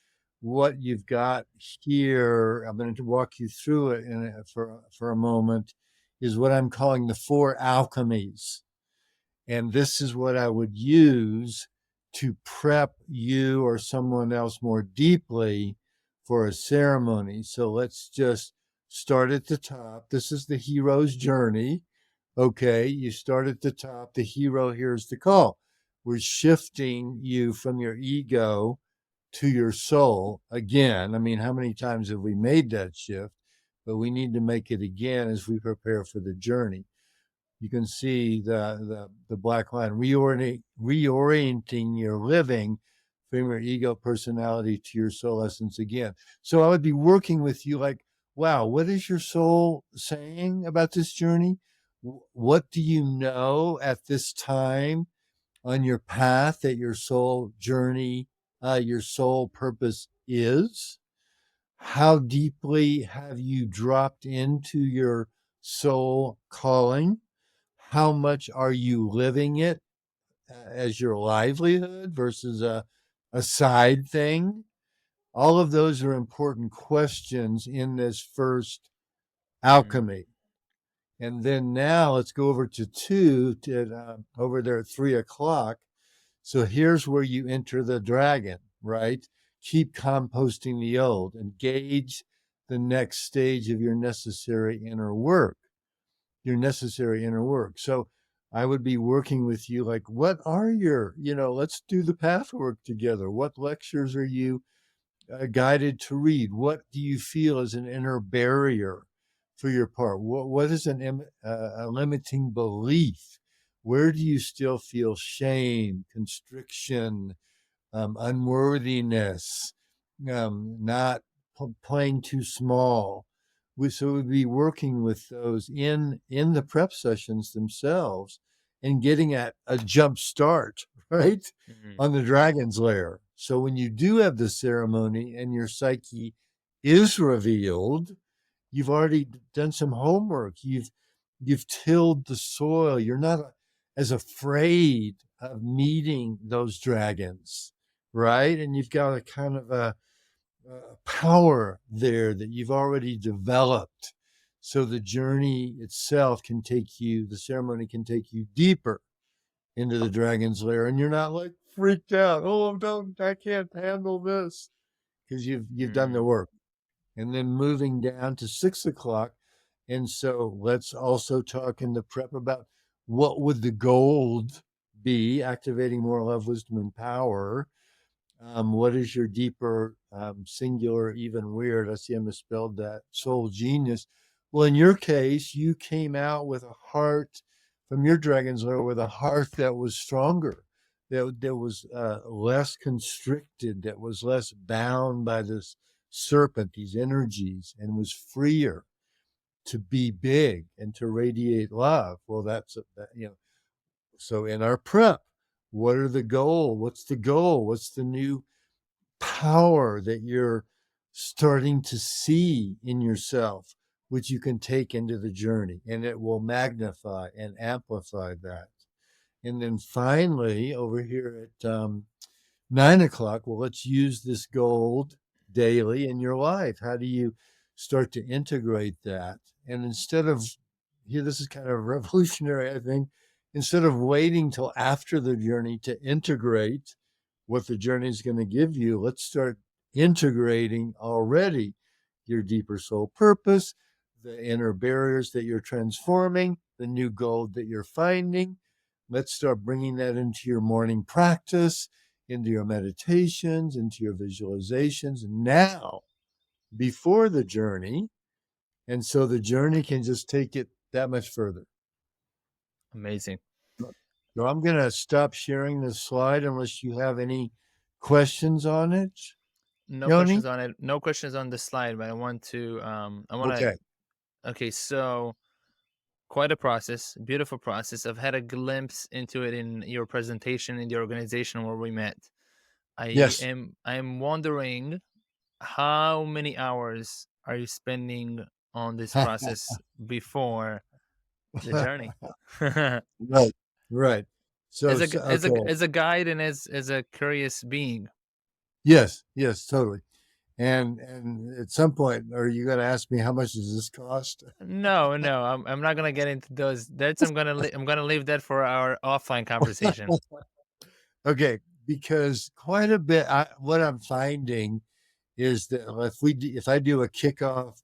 what you've got here, I'm going to walk you through it for a moment, is what I'm calling the 4 alchemies. And this is what I would use to prep you or someone else more deeply for a ceremony. So let's just start at the top. This is the hero's journey. Okay, you start at the top. The hero hears the call. We're shifting you from your ego to your soul again. I mean, how many times have we made that shift? But we need to make it again as we prepare for the journey. You can see the black line, reorienting your living from your ego personality to your soul essence again. So I would be working with you like, wow, what is your soul saying about this journey? What do you know at this time on your path that your soul journey, your soul purpose is? How deeply have you dropped into your soul calling? How much are you living it as your livelihood versus a side thing? All of those are important questions in this first Mm. alchemy. And then now let's go over to over there at 3 o'clock. So here's where you enter the dragon, right? Keep composting the old, engage the next stage of your necessary inner work. So I would be working with you like, what are let's do the path work together. What lectures are you guided to read? What do you feel is an inner barrier for your part? What is a limiting belief? Where do you still feel shame, constriction, unworthiness, not playing too small? So we'd be working with those in the prep sessions themselves and getting at a jump start, right, Mm. on the dragon's lair. So when you do have the ceremony and your psyche is revealed, you've already done some homework. You've tilled the soil. You're not as afraid of meeting those dragons, right? And you've got a kind of a power there that you've already developed. So the journey itself the ceremony can take you deeper into the dragon's lair, and you're not like freaked out. Oh, I can't handle this, because you've done the Mm. work. And then moving down to 6 o'clock. And so let's also talk in the prep about what would the gold be, activating more love, wisdom, and power. What is your deeper, singular, even weird? I see I misspelled that. Soul genius. Well, in your case, you came out with a heart from your dragon's lair with a heart that was stronger, that was less constricted, that was less bound by this serpent, these energies, and was freer to be big and to radiate love. Well, so in our prep, what are the goal? What's the goal? What's the new power that you're starting to see in yourself, which you can take into the journey, and it will magnify and amplify that. And then finally, over here at 9 o'clock, well, let's use this gold daily in your life. How do you start to integrate that? And instead of here, this is kind of revolutionary, I think. Instead of waiting till after the journey to integrate what the journey is going to give you, let's start integrating already your deeper soul purpose, the inner barriers that you're transforming, the new gold that you're finding. Let's start bringing that into your morning practice, into your meditations, into your visualizations now, before the journey. And so the journey can just take it that much further. Amazing. So I'm going to stop sharing this slide unless you have any questions on it, No Yoni. questions on it. No questions on the slide, but I want to. Okay. Okay, so quite a process, beautiful process. I've had a glimpse into it in your presentation in the organization where we met. Yes. I am wondering how many hours are you spending on this process before the journey? as Right, right. So, a so as a okay, as a guide and as a curious being. yes, yes, totally. And at some point, are you going to ask me how much does this cost? No, no, I'm not gonna get into those. That's I'm gonna leave that for our offline conversation. Okay, because quite a bit. What I'm finding is that if I do a kickoff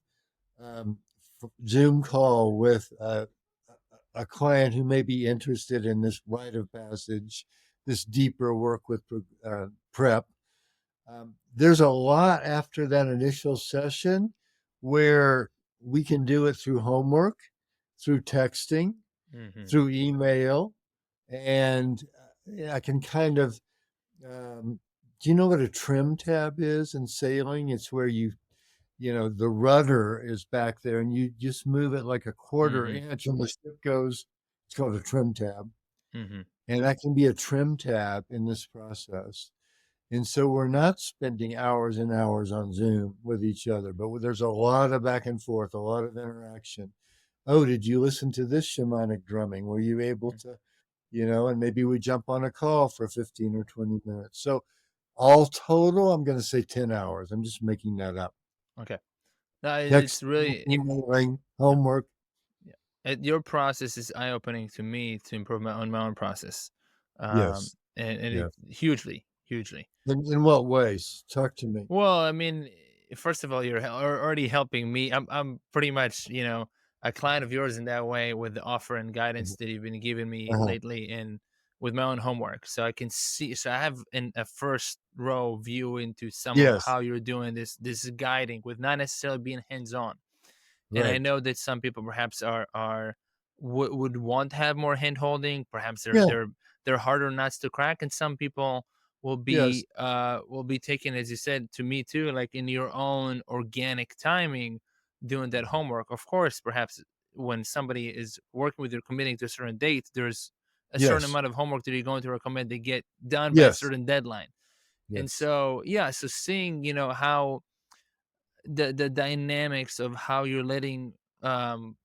um, Zoom call with a client who may be interested in this rite of passage, this deeper work with prep. There's a lot after that initial session where we can do it through homework, through texting, Hmm. through email, and I can kind of. Do you know what a trim tab is in sailing? It's where the rudder is back there and you just move it like a quarter Hmm. inch and the ship goes. It's called a trim tab. Hmm. And that can be a trim tab in this process. And so we're not spending hours and hours on Zoom with each other, but there's a lot of back and forth, a lot of interaction. Oh, did you listen to this shamanic drumming? Were you able to, and maybe we jump on a call for 15 or 20 minutes. So all total, I'm going to say 10 hours. I'm just making that up. Okay. No, it's Texting, really, emailing, yeah, homework. yeah. Your process is eye opening to me to improve my own process, Yes. and it Yes. hugely, hugely. In what ways? Talk to me. Well, I mean, first of all, you're already helping me. I'm pretty much, a client of yours in that way with the offer and guidance that you've been giving me Uh-huh. lately and with my own homework. So I can see, so I have a first row view into some of Yes. how you're doing this guiding with not necessarily being hands on. And I Right. know that some people perhaps would want to have more hand holding. Perhaps Yeah. they're harder nuts to crack, and some people Yes. will be taken, as you said to me too, like in your own organic timing, doing that homework. Of course, perhaps when somebody is working with you, committing to a certain date, there's a certain Yes. amount of homework that you're going to recommend they get done by a Yes. certain deadline. And Yes. so yeah, so seeing how the dynamics of how you're letting um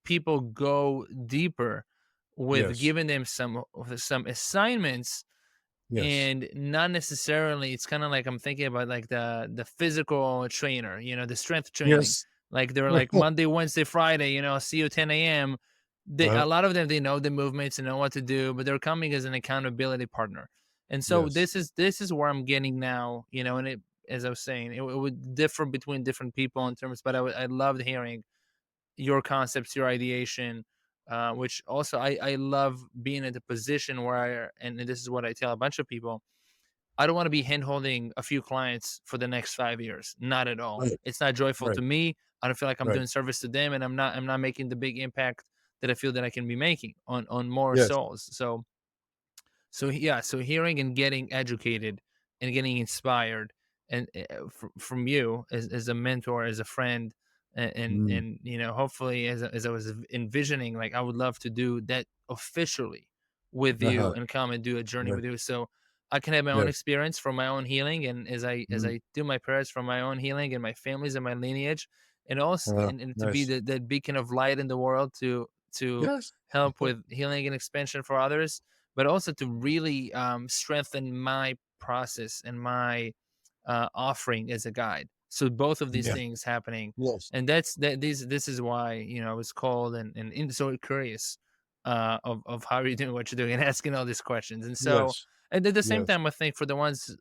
people go deeper with Yes. giving them some assignments, Yes. and not necessarily, it's kind of like I'm thinking about like the physical trainer, the strength training, Yes. like they're like Monday, Wednesday, Friday, see you 10 a.m. A Uh-huh. lot of them, they know the movements and know what to do, but they're coming as an accountability partner. And so Yes. this is where I'm getting now, and it, as I was saying, it would differ between different people in terms, but I loved hearing your concepts, your ideation, which also I love being in the position where and this is what I tell a bunch of people. I don't want to be hand holding a few clients for the next 5 years. Not at all. Right. It's not joyful Right. to me. I don't feel like I'm Right. doing service to them, and I'm not making the big impact that I feel that I can be making on more Yes. souls. So yeah, so hearing and getting educated and getting inspired, and from you as a mentor, as a friend, Mm. and hopefully as I was envisioning, like I would love to do that officially with you Uh-huh. and come and do a journey Right. with you, so I can have my own Yes. experience from my own healing, and as Mm. I do my prayers from my own healing and my family's and my lineage, and also and to be Nice. that beacon of light in the world to Yes. help with healing and expansion for others, but also to really strengthen my process and my offering as a guide. So both of these Yeah. things happening, Yes. and this is why I was called and so curious of how you're doing what you're doing and asking all these questions. And so, Yes. and at the same Yes. time, I think for the ones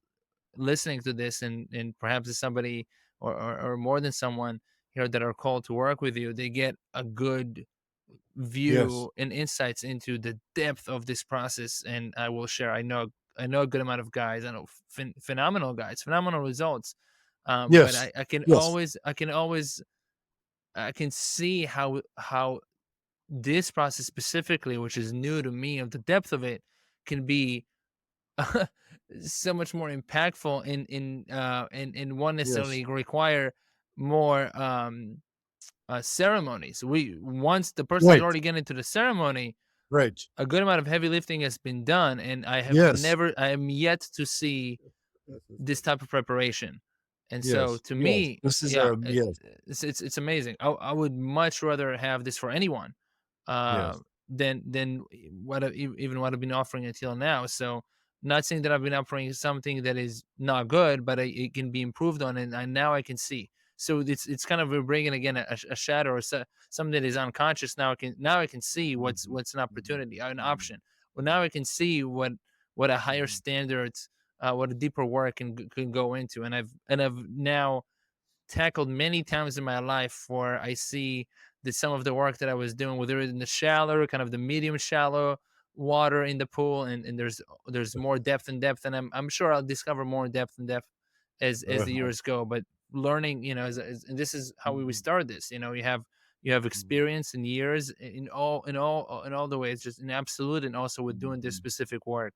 listening to this, and perhaps it's somebody or more than someone here that are called to work with you, they get a good Yes. view and insights into the depth of this process. And I will share, I know a good amount of guys, I know phenomenal guys, phenomenal results, but Yes. I can Yes. always I can see how this process specifically, which is new to me, of the depth of it, can be so much more impactful and won't Yes. necessarily require more ceremonies. We Once the person's Right. already getting into the ceremony, Right. a good amount of heavy lifting has been done, and Yes. I am yet to see this type of preparation. And so Yes. to Yes. me, This is yeah, our yes. it's amazing. I would much rather have this for anyone, uh, Yes. than even what I've been offering until now. So not saying that I've been offering something that is not good, but it can be improved on, and now I can see. So it's kind of we're bringing again a shadow or something that is unconscious. Now I can see what's an opportunity, an option. Well, now I can see what a higher standards, what a deeper work can go into, and I've now tackled many times in my life where I see that some of the work that I was doing, whether in the shallow, kind of the medium shallow water in the pool, and there's more depth and depth, and I'm sure I'll discover more depth and depth as the Uh-huh. years go. But learning, and this is how we start this. You have experience and years in all the ways, just in absolute, and also with doing this specific work,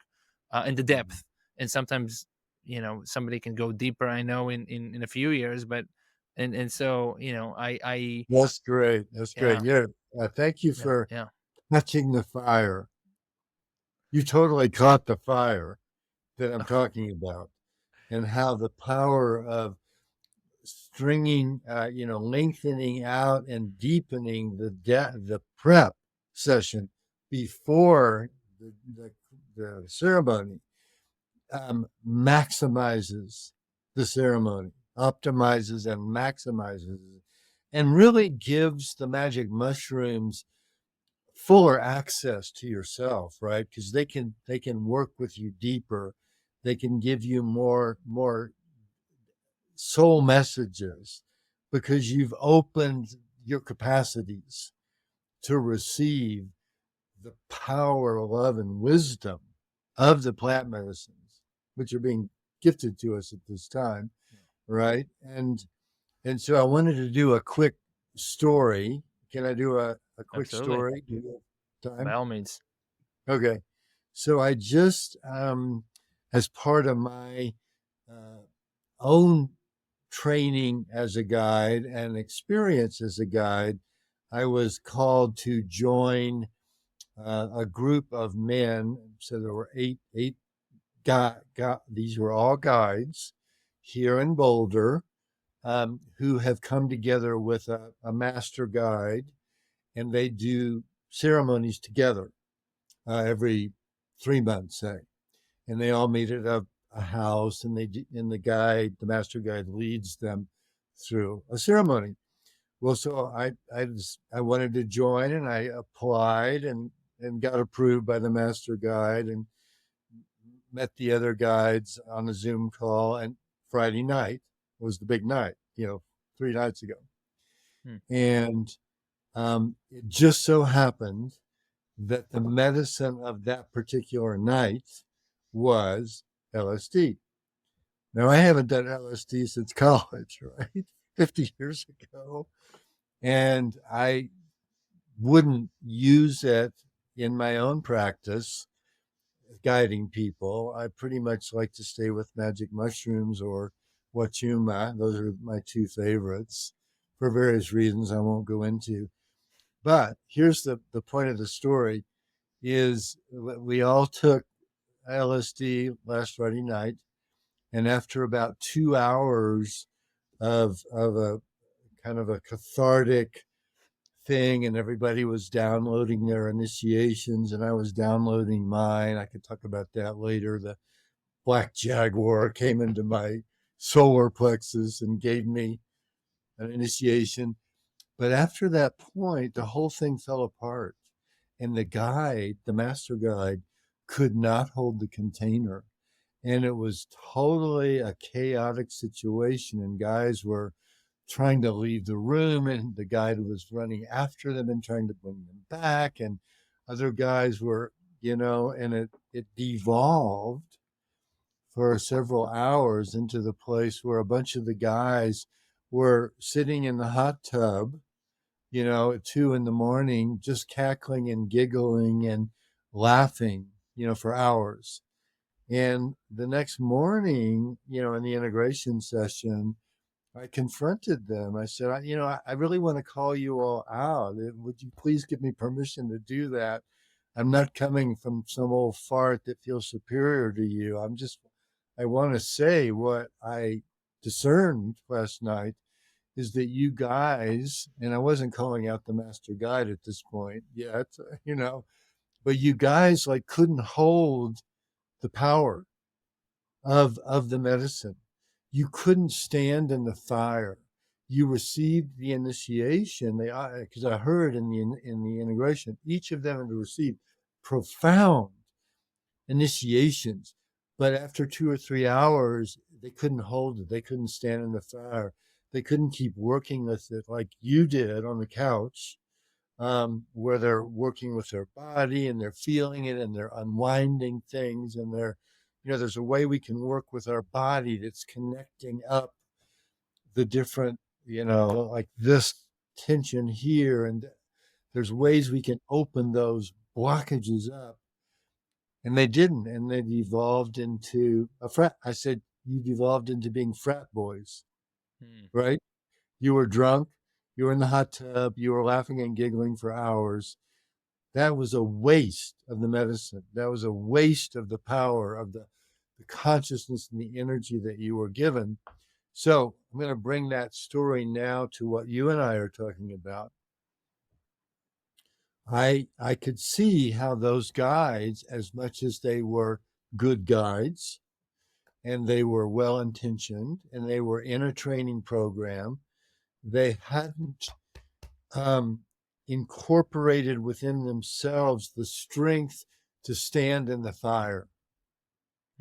in the depth. And sometimes somebody can go deeper, I know, in a few years, but and so I That's great. That's great. yeah, Yeah. Thank you yeah, for yeah. catching the fire. You totally caught the fire that I'm talking about, and how the power of stringing, lengthening out and deepening the prep session before the, the, the ceremony maximizes the ceremony, optimizes and maximizes, and really gives the magic mushrooms fuller access to yourself, right? Because they can work with you deeper. They can give you more soul messages because you've opened your capacities to receive the power, love, and wisdom of the plant medicines, which are being gifted to us at this time, right? And so I wanted to do a quick story. Can I do a quick Absolutely, story? Do you have by time? all means. Okay. So I just, as part of my uh, own training as a guide and experience as a guide, I was called to join a group of men. So there were eight these were all guides here in Boulder, who have come together with a master guide, and they do ceremonies together every 3 months, say, and they all meet at a house, and the master guide leads them through a ceremony. Well, so I wanted to join, and I applied and got approved by the master guide, and met the other guides on a Zoom call. And Friday night was the big night, 3 nights ago. Hmm. And it just so happened that the medicine of that particular night was LSD. Now, I haven't done LSD since college, right? 50 years ago. And I wouldn't use it in my own practice guiding people. I pretty much like to stay with magic mushrooms or wachuma. Those are my two favorites for various reasons I won't go into. But here's the point of the story is we all took LSD last Friday night, and after about 2 hours of a kind of a cathartic thing, and everybody was downloading their initiations, and I was downloading mine. I could talk about that later. The black Jaguar came into my solar plexus and gave me an initiation. But after that point, the whole thing fell apart. And the master guide, could not hold the container. And it was totally a chaotic situation. And guys were trying to leave the room, and the guide was running after them and trying to bring them back. And other guys were, and it devolved for several hours into the place where a bunch of the guys were sitting in the hot tub, at 2 in the morning, just cackling and giggling and laughing, for hours. And the next morning, in the integration session, I confronted them. I said, I really want to call you all out. Would you please give me permission to do that? I'm not coming from some old fart that feels superior to you. I want to say what I discerned last night is that you guys, and I wasn't calling out the master guide at this point yet, but you guys like couldn't hold the power of the medicine. You couldn't stand in the fire. You received the initiation. Because I heard in the integration, each of them had received profound initiations, but after 2 or 3 hours, they couldn't hold it. They couldn't stand in the fire. They couldn't keep working with it like you did on the couch, where they're working with their body and they're feeling it and they're unwinding things and there's a way we can work with our body that's connecting up the different, like this tension here, and there's ways we can open those blockages up. And they didn't, and they evolved into a frat. I said, you've evolved into being frat boys, right? You were drunk, you were in the hot tub, you were laughing and giggling for hours. That was a waste of the medicine. That was a waste of the power of the consciousness and the energy that you were given. So I'm going to bring that story now to what you and I are talking about. I could see how those guides, as much as they were good guides and they were well intentioned and they were in a training program, they hadn't incorporated within themselves the strength to stand in the fire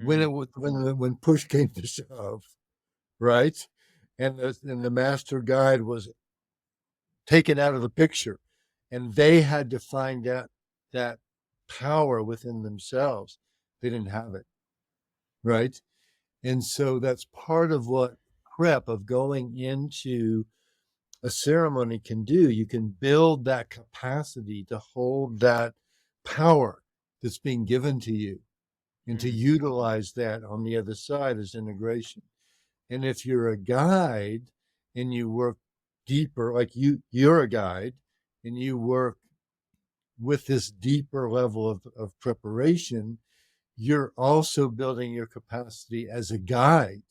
when push came to shove, right? And the master guide was taken out of the picture, and they had to find out that power within themselves. They didn't have it, right? And so that's part of what prep of going into a ceremony can do. You can build that capacity to hold that power that's being given to you and to utilize that on the other side as integration. And if you're a guide and you work deeper, like you're a guide and you work with this deeper level of preparation, you're also building your capacity as a guide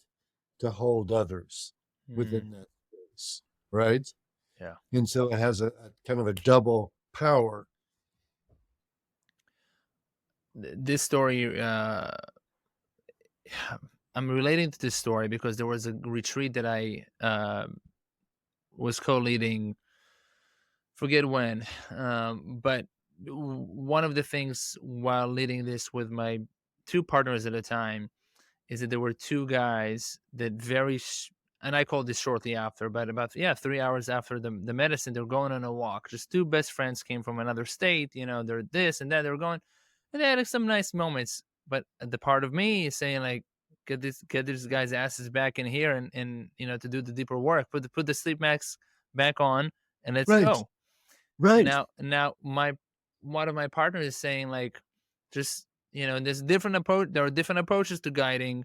to hold others within that space, right? Yeah. And so it has a kind of a double power. This story, I'm relating to this story because there was a retreat that I was co-leading, forget when, but one of the things while leading this with my two partners at a time is that there were two guys that and I called this shortly after, but about 3 hours after the medicine, they're going on a walk. Just two best friends came from another state, they're this and that, they're going, and they had some nice moments. But the part of me is saying like, get these guys' asses back in here and to do the deeper work. Put the sleep mask back on and let's Right. go. Right. Now one of my partners is saying like, just there's different approach. There are different approaches to guiding.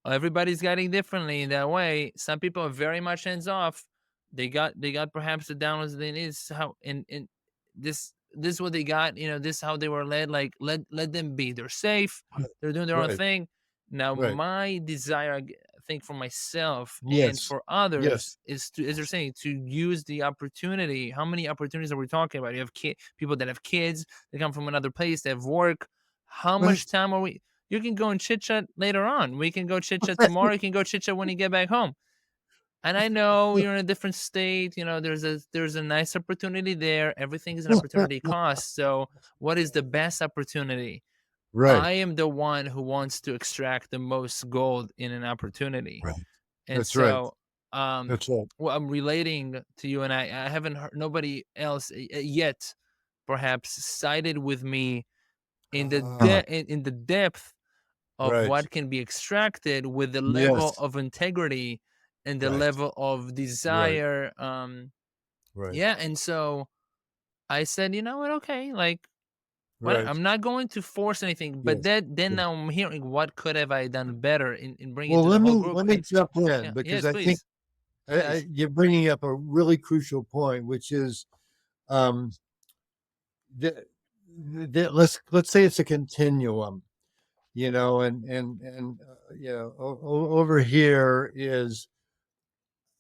Everybody's guiding differently in that way. Some people are very much hands off. They got perhaps the downloads they need. This is how and this is what they got. This is how they were led. Like let them be. They're safe. They're doing their own Right. thing. Now Right. my desire, I think, for myself and Yes. for others Yes. is to, as they're saying, to use the opportunity. How many opportunities are we talking about? You have people that have kids. They come from another place. They have work. How Right. much time are we? You can go and chit chat later on. We can go chit chat tomorrow. You can go chit chat when you get back home. And I know you're in a different state. There's a nice opportunity there. Everything is an opportunity cost. So what is the best opportunity? Right. I am the one who wants to extract the most gold in an opportunity. Right. And That's right. so That's right. well, I'm relating to you, and I haven't heard nobody else yet perhaps sided with me in the in the depth of Right. what can be extracted with the level Yes. of integrity and the Right. level of Right. desire. Right. Yeah, and so I said, you know what? Okay, like, what? Right. I'm not going to force anything, but Yes. then Yes. now I'm hearing what could have I done better in bringing it Well, to the whole group. let me And jump in yeah, because yes, I think please, please. you're bringing up a really crucial point, which is um, let's say it's a continuum, and over here is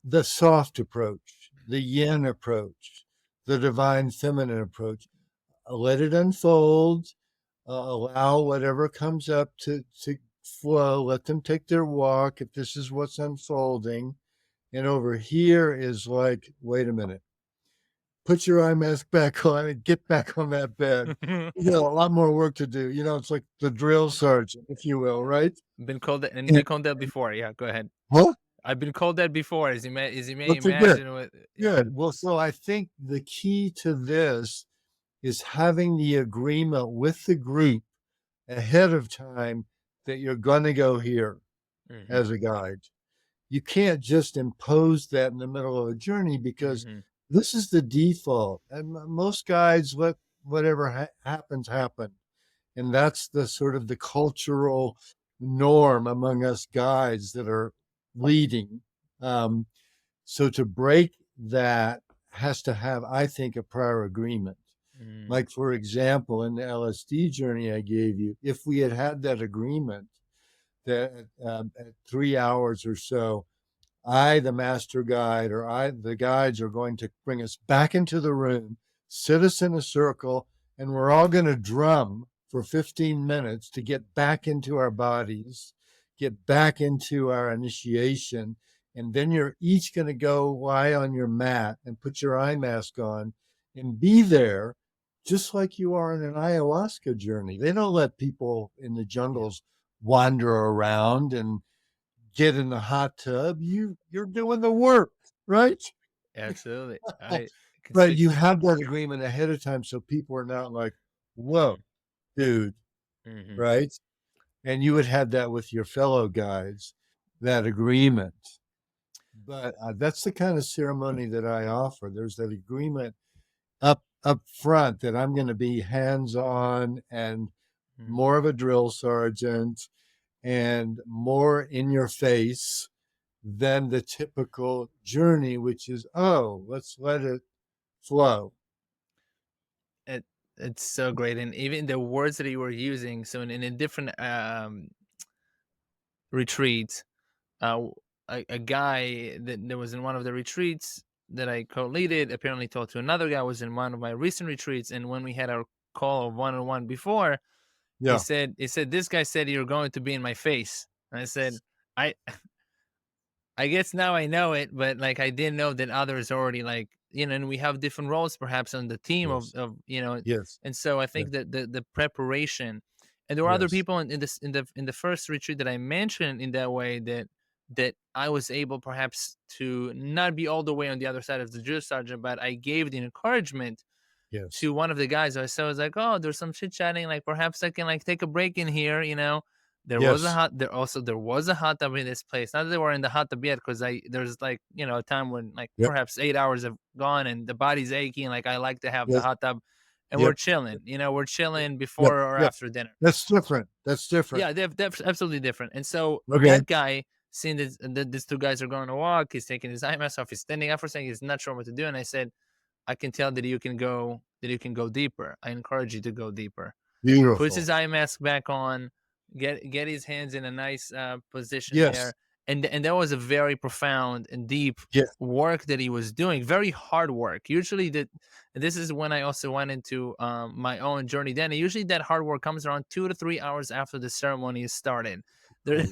the soft approach, the yin approach, the divine feminine approach. Let it unfold, allow whatever comes up to flow, let them take their walk if this is what's unfolding. And over here is like, wait a minute, put your eye mask back on and get back on that bed. You got a lot more work to do. It's like the drill sergeant, if you will, right? Been called that, and And, been called that before. Yeah, go ahead. what? I've been called that before, as you may What's it good? imagine. What? Yeah. Good. Well, so I think the key to this is having the agreement with the group ahead of time that you're going to go here Mm-hmm. as a guide. You can't just impose that in the middle of a journey because Mm-hmm. this is the default. And most guides let whatever happens happen. And that's the sort of the cultural norm among us guides that are leading. So to break that has to have, I think, a prior agreement. Mm-hmm. Like, for example, in the LSD journey I gave you, if we had had that agreement that at 3 hours or so, I, the master guide, or the guides are going to bring us back into the room, sit us in a circle, and we're all going to drum for 15 minutes to get back into our bodies, get back into our initiation. And then you're each going to go lie on your mat and put your eye mask on and be there just like you are in an ayahuasca journey. They don't let people in the jungles wander around and get in the hot tub. You're doing the work, right? Absolutely. I can But speak. you have that agreement ahead of time so people are not like, whoa, dude, Mm-hmm. right? And you would have that with your fellow guides, that agreement. But that's the kind of ceremony that I offer. There's that agreement up front that I'm going to be hands on and more of a drill sergeant and more in your face than the typical journey, which is, oh, let's let it flow. It, it's so great, and even the words that you were using. So in a different retreat, uh, a guy that was in one of the retreats that I co-leaded apparently talked to another guy who was in one of my recent retreats, and when we had our call of one-on-one before, Yeah. he said this guy said you're going to be in my face, and I said I I guess now I know it, but like I didn't know that others already like and we have different roles perhaps on the team Yes. of Yes. and so I Yeah. think that the preparation, and there were other Yes. people in this in the first retreat that I mentioned in that way that I was able perhaps to not be all the way on the other side of the drill sergeant, but I gave the encouragement Yes. to one of the guys. I was like, oh, there's some chit chatting. Like perhaps I can like take a break in here. Yes. There was a hot tub in this place. Not that they were in the hot tub yet, because there's like a time when like Yep. perhaps 8 hours have gone and the body's aching. Like I like to have the Yes. hot tub, and we're Yep. chilling. We're Yep. chilling Yep. before or Yep. after dinner. That's different. That's different. Yeah, they're absolutely different. And so Okay. that guy, seeing that these two guys are going to walk, he's taking his eye mask off, he's standing up for a second, he's not sure what to do. And I said, I can tell that you can go deeper. I encourage you to go deeper. Puts Beautiful. his eye mask back on, get his hands in a nice position Yes. there, and that was a very profound and deep Yeah. work that he was doing. Very hard work. Usually, this is when I also went into my own journey. Then usually that hard work comes around 2 to 3 hours after the ceremony is started. There,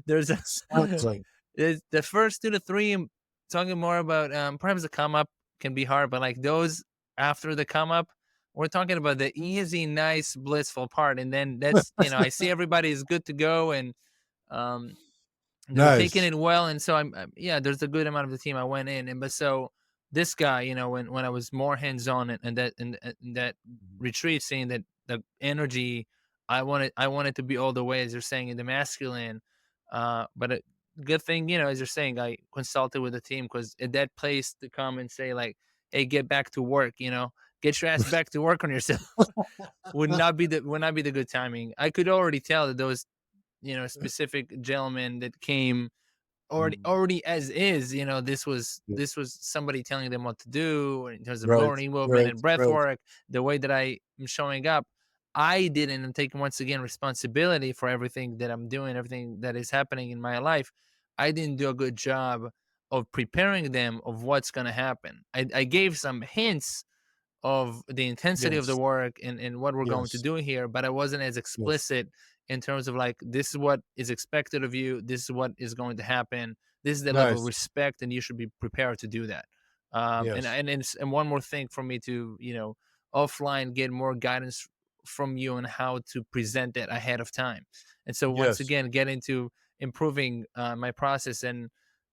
there's a Exactly. the first 2 to 3. I'm talking more about perhaps the come up can be hard, but like those after the come up, we're talking about the easy, nice, blissful part, and then that's I see everybody is good to go, and um, they're taking Nice. it well, and so yeah, there's a good amount of the team I went in, and but so this guy, when I was more hands on in that retreat, seeing that the energy, I wanted to be all the way as you're saying in the masculine, but a good thing, as you're saying, I consulted with the team because at that place to come and say like, hey, get back to work, get your ass back to work on yourself would not be the good timing. I could already tell that those specific gentlemen that came Mm. already as is, Yeah. this was somebody telling them what to do in terms of Right. learning movement Right. and breath Right. work, the way that I am showing up. I didn't, and taking once again responsibility for everything that I'm doing, everything that is happening in my life. I didn't do a good job of preparing them of what's going to happen. I gave some hints of the intensity of the Yes. work and what we're going to Yes. do here, but I wasn't as Yes. explicit in terms of like, this is what is expected of you, this is what is going to happen, this is the level of Nice. respect, and you should be prepared to do that. Yes. And one more thing for me to, offline get more guidance from you on how to present it ahead of time. And so once Yes. again, get into improving my process. And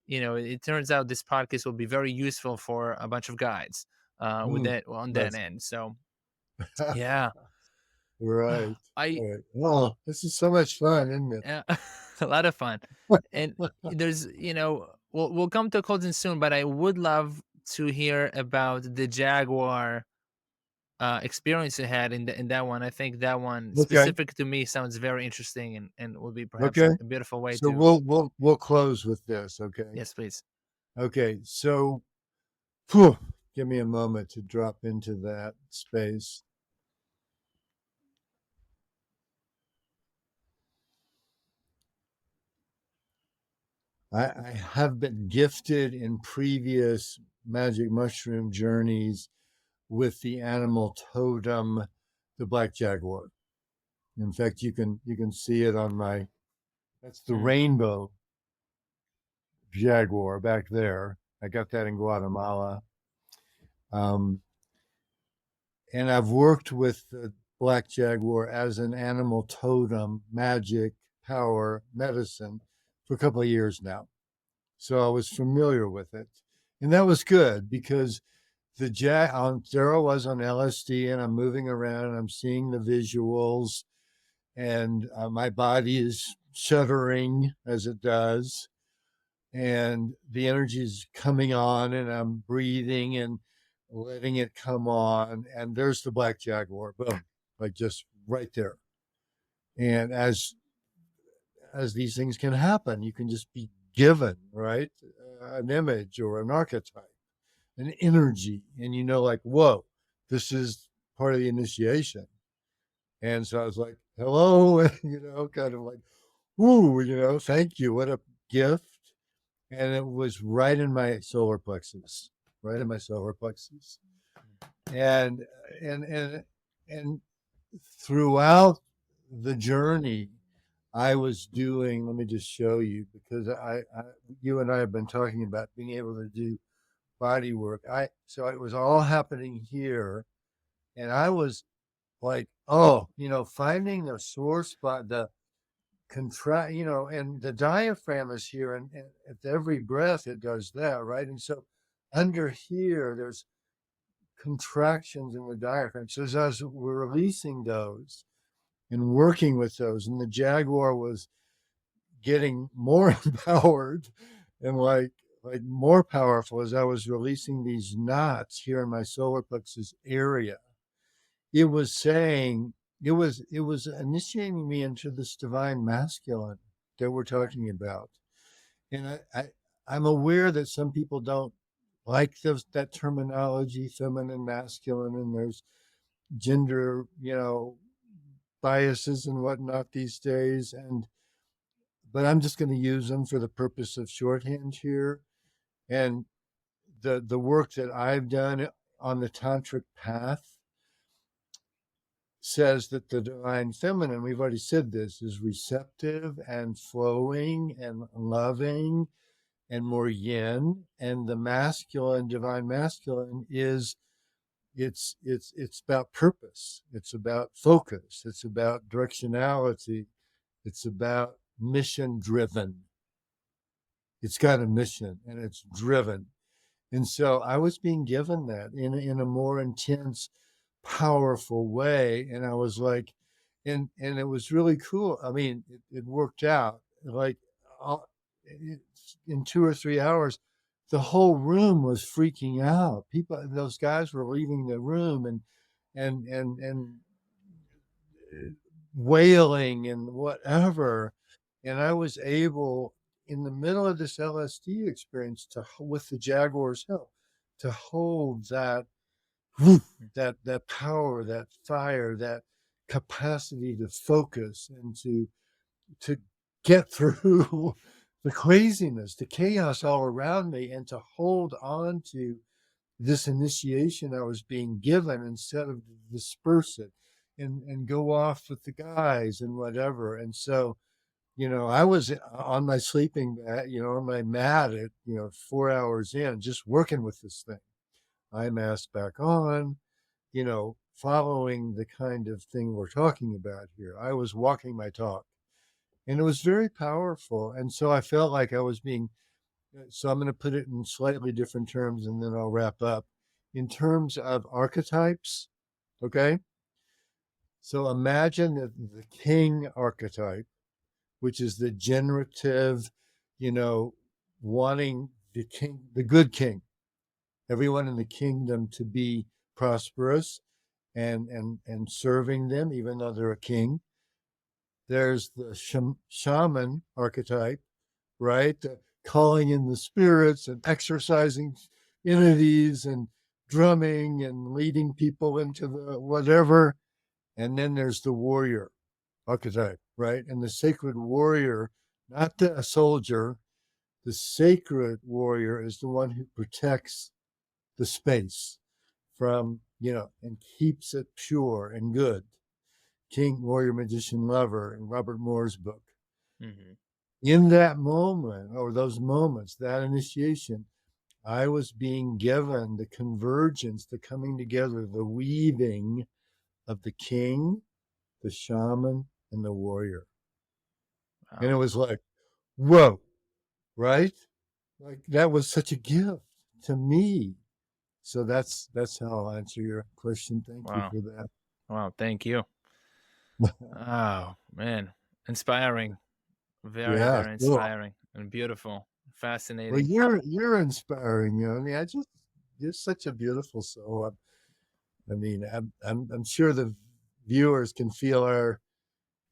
it turns out this podcast will be very useful for a bunch of guides with Mm, that on that nice. end. So yeah, Right. I Right. Oh, this is so much fun, isn't it? yeah, a lot of fun. And there's we'll come to a closing soon, but I would love to hear about the Jaguar experience you had in that one. I think that one Okay. specific to me sounds very interesting, and will be perhaps Okay. a beautiful way So to. we'll close with this. Okay. Yes, please. Okay. So, phew, give me a moment to drop into that space. I have been gifted in previous magic mushroom journeys with the animal totem, the black jaguar. In fact, you can see it on my. That's the Mm, rainbow jaguar back there. I got that in Guatemala. Um, and I've worked with the black jaguar as an animal totem, magic, power, medicine for a couple of years now. So I was familiar with it. And that was good because there I was on LSD and I'm moving around and I'm seeing the visuals and my body is shuddering as it does. And the energy is coming on and I'm breathing and letting it come on. And there's the black jaguar, boom, like just right there. And as these things can happen, you can just be given, right? An image or an archetype, an energy, and like, whoa, this is part of the initiation. And so I was like, hello, kind of like, whoo, thank you, what a gift. And it was right in my solar plexus, right in my solar plexus. And and and and throughout the journey, I was doing. Let me just show you because you and I have been talking about being able to do body work. So it was all happening here, and I was like, oh, finding the sore spot, the contract, and the diaphragm is here, and at every breath it does that, right? And so under here, there's contractions in the diaphragm. So as we're releasing those and working with those, and the jaguar was getting more empowered and like more powerful as I was releasing these knots here in my solar plexus area. It was saying it was initiating me into this divine masculine that we're talking about. And I'm aware that some people don't like that terminology, feminine, masculine, and there's gender, biases and whatnot these days. But I'm just going to use them for the purpose of shorthand here. And the work that I've done on the tantric path says that the divine feminine, we've already said this, is receptive and flowing and loving and more yin, and the masculine, divine masculine, is it's about purpose, it's about focus, it's about directionality, it's about mission driven. It's got a mission and it's driven. And so I was being given that in a more intense, powerful way. And I was like, and it was really cool. I mean, it worked out like in 2 or 3 hours. The whole room was freaking out. People, those guys were leaving the room and wailing and whatever. And I was able, in the middle of this LSD experience, with the Jaguar's help, to hold that power, that fire, that capacity to focus and to get through the craziness, the chaos all around me, and to hold on to this initiation I was being given instead of disperse it and go off with the guys and whatever. And so, I was on my sleeping mat, on my mat at, 4 hours in, just working with this thing. Eye mask back on, following the kind of thing we're talking about here. I was walking my talk, and it was very powerful. And so I felt like I was being, so I'm going to put it in slightly different terms and then I'll wrap up. In terms of archetypes, okay? So imagine that the king archetype, which is the generative, wanting the king, the good king, everyone in the kingdom to be prosperous and serving them, even though they're a king. There's the shaman archetype, right? Calling in the spirits and exercising entities and drumming and leading people into the whatever. And then there's the warrior archetype, right? And the sacred warrior, not the soldier, the sacred warrior is the one who protects the space from, and keeps it pure and good. King, warrior, magician, lover in Robert Moore's book. Mm-hmm. In that moment, or those moments, that initiation, I was being given the convergence, the coming together, the weaving of the king, the shaman, and the warrior. Wow. And it was like, whoa, right? Like that was such a gift to me. So that's how I'll answer your question. Thank you for that. Wow, thank you. Oh, man. Inspiring. Very, very inspiring and beautiful. Fascinating. Well, you're inspiring, you're such a beautiful soul. I'm sure the viewers can feel our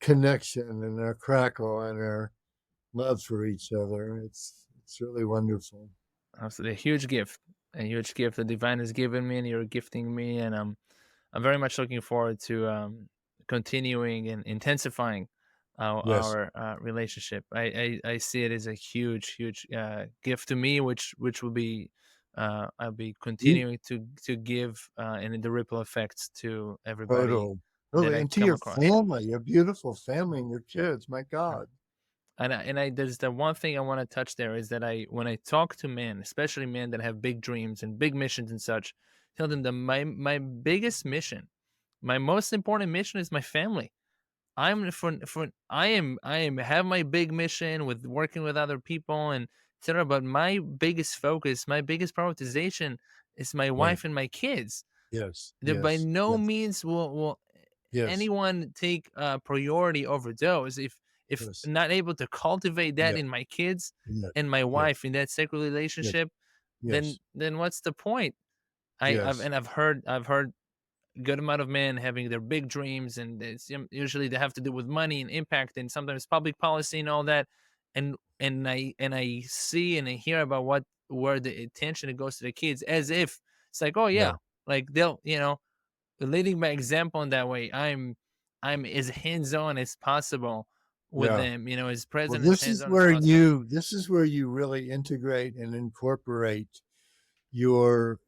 connection and our crackle and our love for each other. It's really wonderful. Absolutely. A huge gift the divine has given me, and you're gifting me, and I'm very much looking forward to continuing and intensifying our relationship. I see it as a huge gift to me, which will be I'll be continuing to give and the ripple effects to everybody. And to your family, your beautiful family and your kids. My God. And there's the one thing I want to touch there is that when I talk to men, especially men that have big dreams and big missions and such, tell them that my biggest mission, my most important mission is my family. I have my big mission with working with other people and etc. But my biggest focus, my biggest prioritization is my wife and my kids. Yes. By no means will anyone take priority over those. If not able to cultivate that in my kids and my wife in that sacred relationship, then what's the point? I've heard a good amount of men having their big dreams, and it's usually they have to do with money and impact and sometimes public policy and all that. And I see and I hear about where the attention it goes to the kids, as if it's like, oh yeah, like they'll leading by example in that way. I'm as hands-on as possible with them, as present as hands-on as possible. This is where you really integrate and incorporate your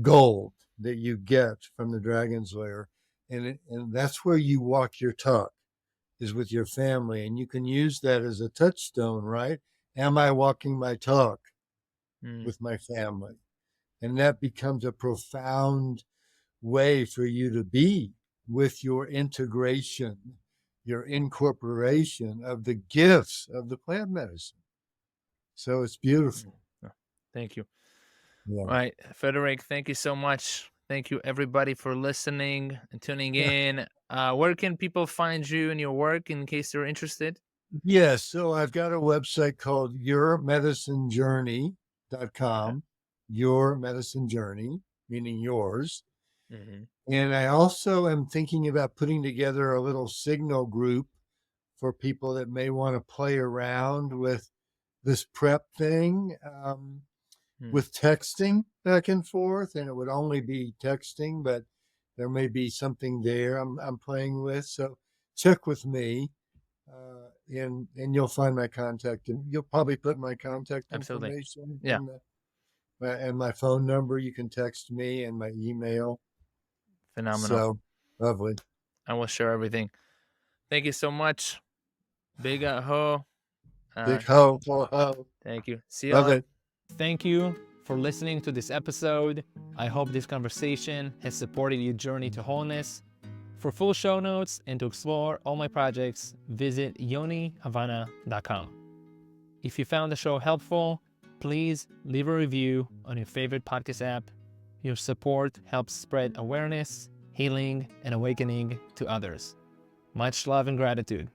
gold that you get from the Dragon's Lair, and that's where you walk your talk, is with your family, and you can use that as a touchstone, right? Am I walking my talk with my family? And that becomes a profound way for you to be with your integration, your incorporation of the gifts of the plant medicine. So it's beautiful. Thank you. All right, Frederic, thank you so much. Thank you, everybody, for listening and tuning in. Where can people find you and your work in case they're interested? Yes, so I've got a website called yourmedicinejourney.com, Your Medicine Journey, meaning yours. Mm-hmm. And I also am thinking about putting together a little signal group for people that may want to play around with this prep thing. With texting back and forth, and it would only be texting, but there may be something there I'm playing with. So check with me, and you'll find my contact, and you'll probably put my contact Absolutely. information Yeah. and my phone number. You can text me and my email. Phenomenal. So lovely. I will share everything. Thank you so much. Big ho. Big ho, ho. Thank you. See you. Love it. Thank you for listening to this episode. I hope this conversation has supported your journey to wholeness. For full show notes and to explore all my projects, visit yonihavana.com. If you found the show helpful, please leave a review on your favorite podcast app. Your support helps spread awareness, healing, and awakening to others. Much love and gratitude.